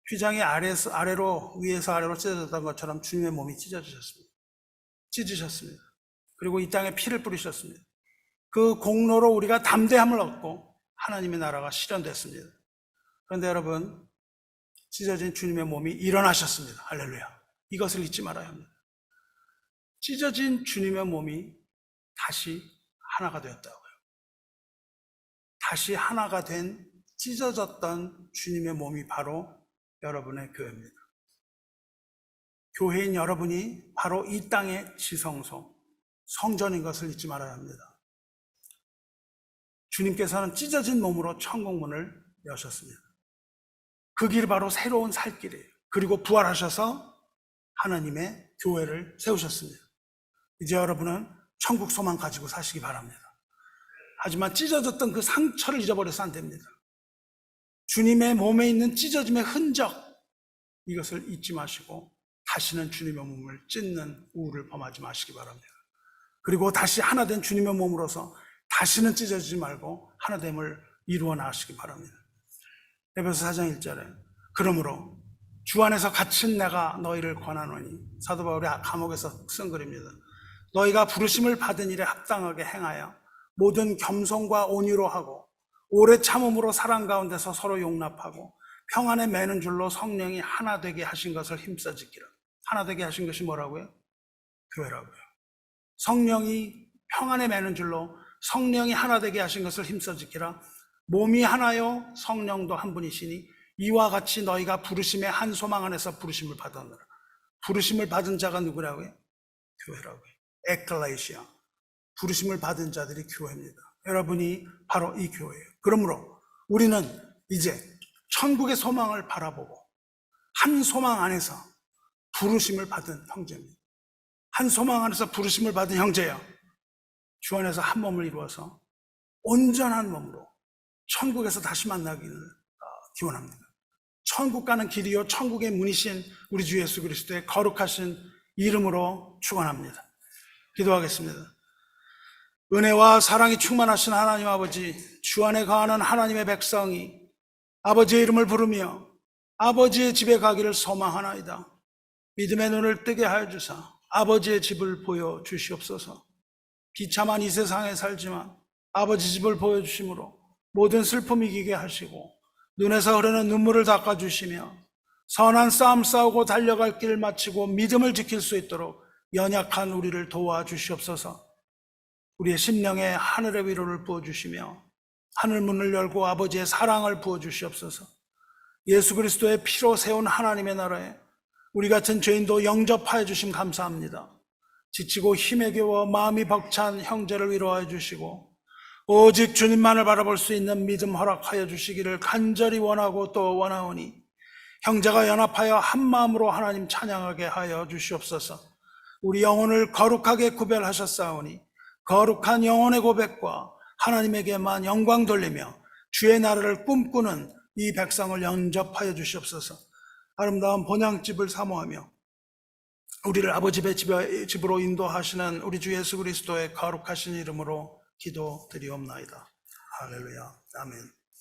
휘장이 아래로 위에서 아래로 찢어졌던 것처럼 주님의 몸이 찢으셨습니다. 그리고 이 땅에 피를 뿌리셨습니다. 그 공로로 우리가 담대함을 얻고 하나님의 나라가 실현됐습니다. 그런데 여러분, 찢어진 주님의 몸이 일어나셨습니다. 할렐루야. 이것을 잊지 말아야 합니다. 찢어진 주님의 몸이 다시 하나가 되었다고요. 다시 하나가 된 찢어졌던 주님의 몸이 바로 여러분의 교회입니다. 교회인 여러분이 바로 이 땅의 지성소, 성전인 것을 잊지 말아야 합니다. 주님께서는 찢어진 몸으로 천국문을 여셨습니다. 그 길이 바로 새로운 살 길이에요. 그리고 부활하셔서 하나님의 교회를 세우셨습니다. 이제 여러분은 천국 소망 가지고 사시기 바랍니다. 하지만 찢어졌던 그 상처를 잊어버려서 안 됩니다. 주님의 몸에 있는 찢어짐의 흔적, 이것을 잊지 마시고 다시는 주님의 몸을 찢는 우울을 범하지 마시기 바랍니다. 그리고 다시 하나 된 주님의 몸으로서 다시는 찢어지지 말고 하나됨을 이루어 나가시기 바랍니다. 에베소 4장 1절에 그러므로 주 안에서 갇힌 내가 너희를 권하노니, 사도 바울이 감옥에서 쓴 글입니다. 너희가 부르심을 받은 일에 합당하게 행하여 모든 겸손과 온유로 하고 오래 참음으로 사랑 가운데서 서로 용납하고 평안에 매는 줄로 성령이 하나 되게 하신 것을 힘써 지키라. 하나 되게 하신 것이 뭐라고요? 교회라고요. 성령이 평안에 매는 줄로 성령이 하나 되게 하신 것을 힘써 지키라. 몸이 하나요 성령도 한 분이시니 이와 같이 너희가 부르심의 한 소망 안에서 부르심을 받았노라. 부르심을 받은 자가 누구라고요? 교회라고요. 에클레시아. 부르심을 받은 자들이 교회입니다. 여러분이 바로 이 교회예요. 그러므로 우리는 이제 천국의 소망을 바라보고 한 소망 안에서 부르심을 받은 형제입니다. 한 소망 안에서 부르심을 받은 형제요. 주 안에서 한 몸을 이루어서 온전한 몸으로 천국에서 다시 만나기를 기원합니다. 천국 가는 길이요 천국의 문이신 우리 주 예수 그리스도의 거룩하신 이름으로 축원합니다. 기도하겠습니다. 은혜와 사랑이 충만하신 하나님 아버지, 주 안에 거하는 하나님의 백성이 아버지의 이름을 부르며 아버지의 집에 가기를 소망하나이다. 믿음의 눈을 뜨게 하여 주사 아버지의 집을 보여주시옵소서. 비참한 이 세상에 살지만 아버지 집을 보여주심으로 모든 슬픔이 이기게 하시고 눈에서 흐르는 눈물을 닦아주시며 선한 싸움 싸우고 달려갈 길을 마치고 믿음을 지킬 수 있도록 연약한 우리를 도와주시옵소서. 우리의 심령에 하늘의 위로를 부어주시며 하늘문을 열고 아버지의 사랑을 부어주시옵소서. 예수 그리스도의 피로 세운 하나님의 나라에 우리 같은 죄인도 영접하여 주심 감사합니다. 지치고 힘에 겨워 마음이 벅찬 형제를 위로하여 주시고 오직 주님만을 바라볼 수 있는 믿음 허락하여 주시기를 간절히 원하고 또 원하오니 형제가 연합하여 한 마음으로 하나님 찬양하게 하여 주시옵소서. 우리 영혼을 거룩하게 구별하셨사오니 거룩한 영혼의 고백과 하나님에게만 영광 돌리며 주의 나라를 꿈꾸는 이 백성을 영접하여 주시옵소서. 아름다운 본향집을 사모하며 우리를 아버지의 집으로 인도하시는 우리 주 예수 그리스도의 거룩하신 이름으로 기도드리옵나이다. 할렐루야. 아멘.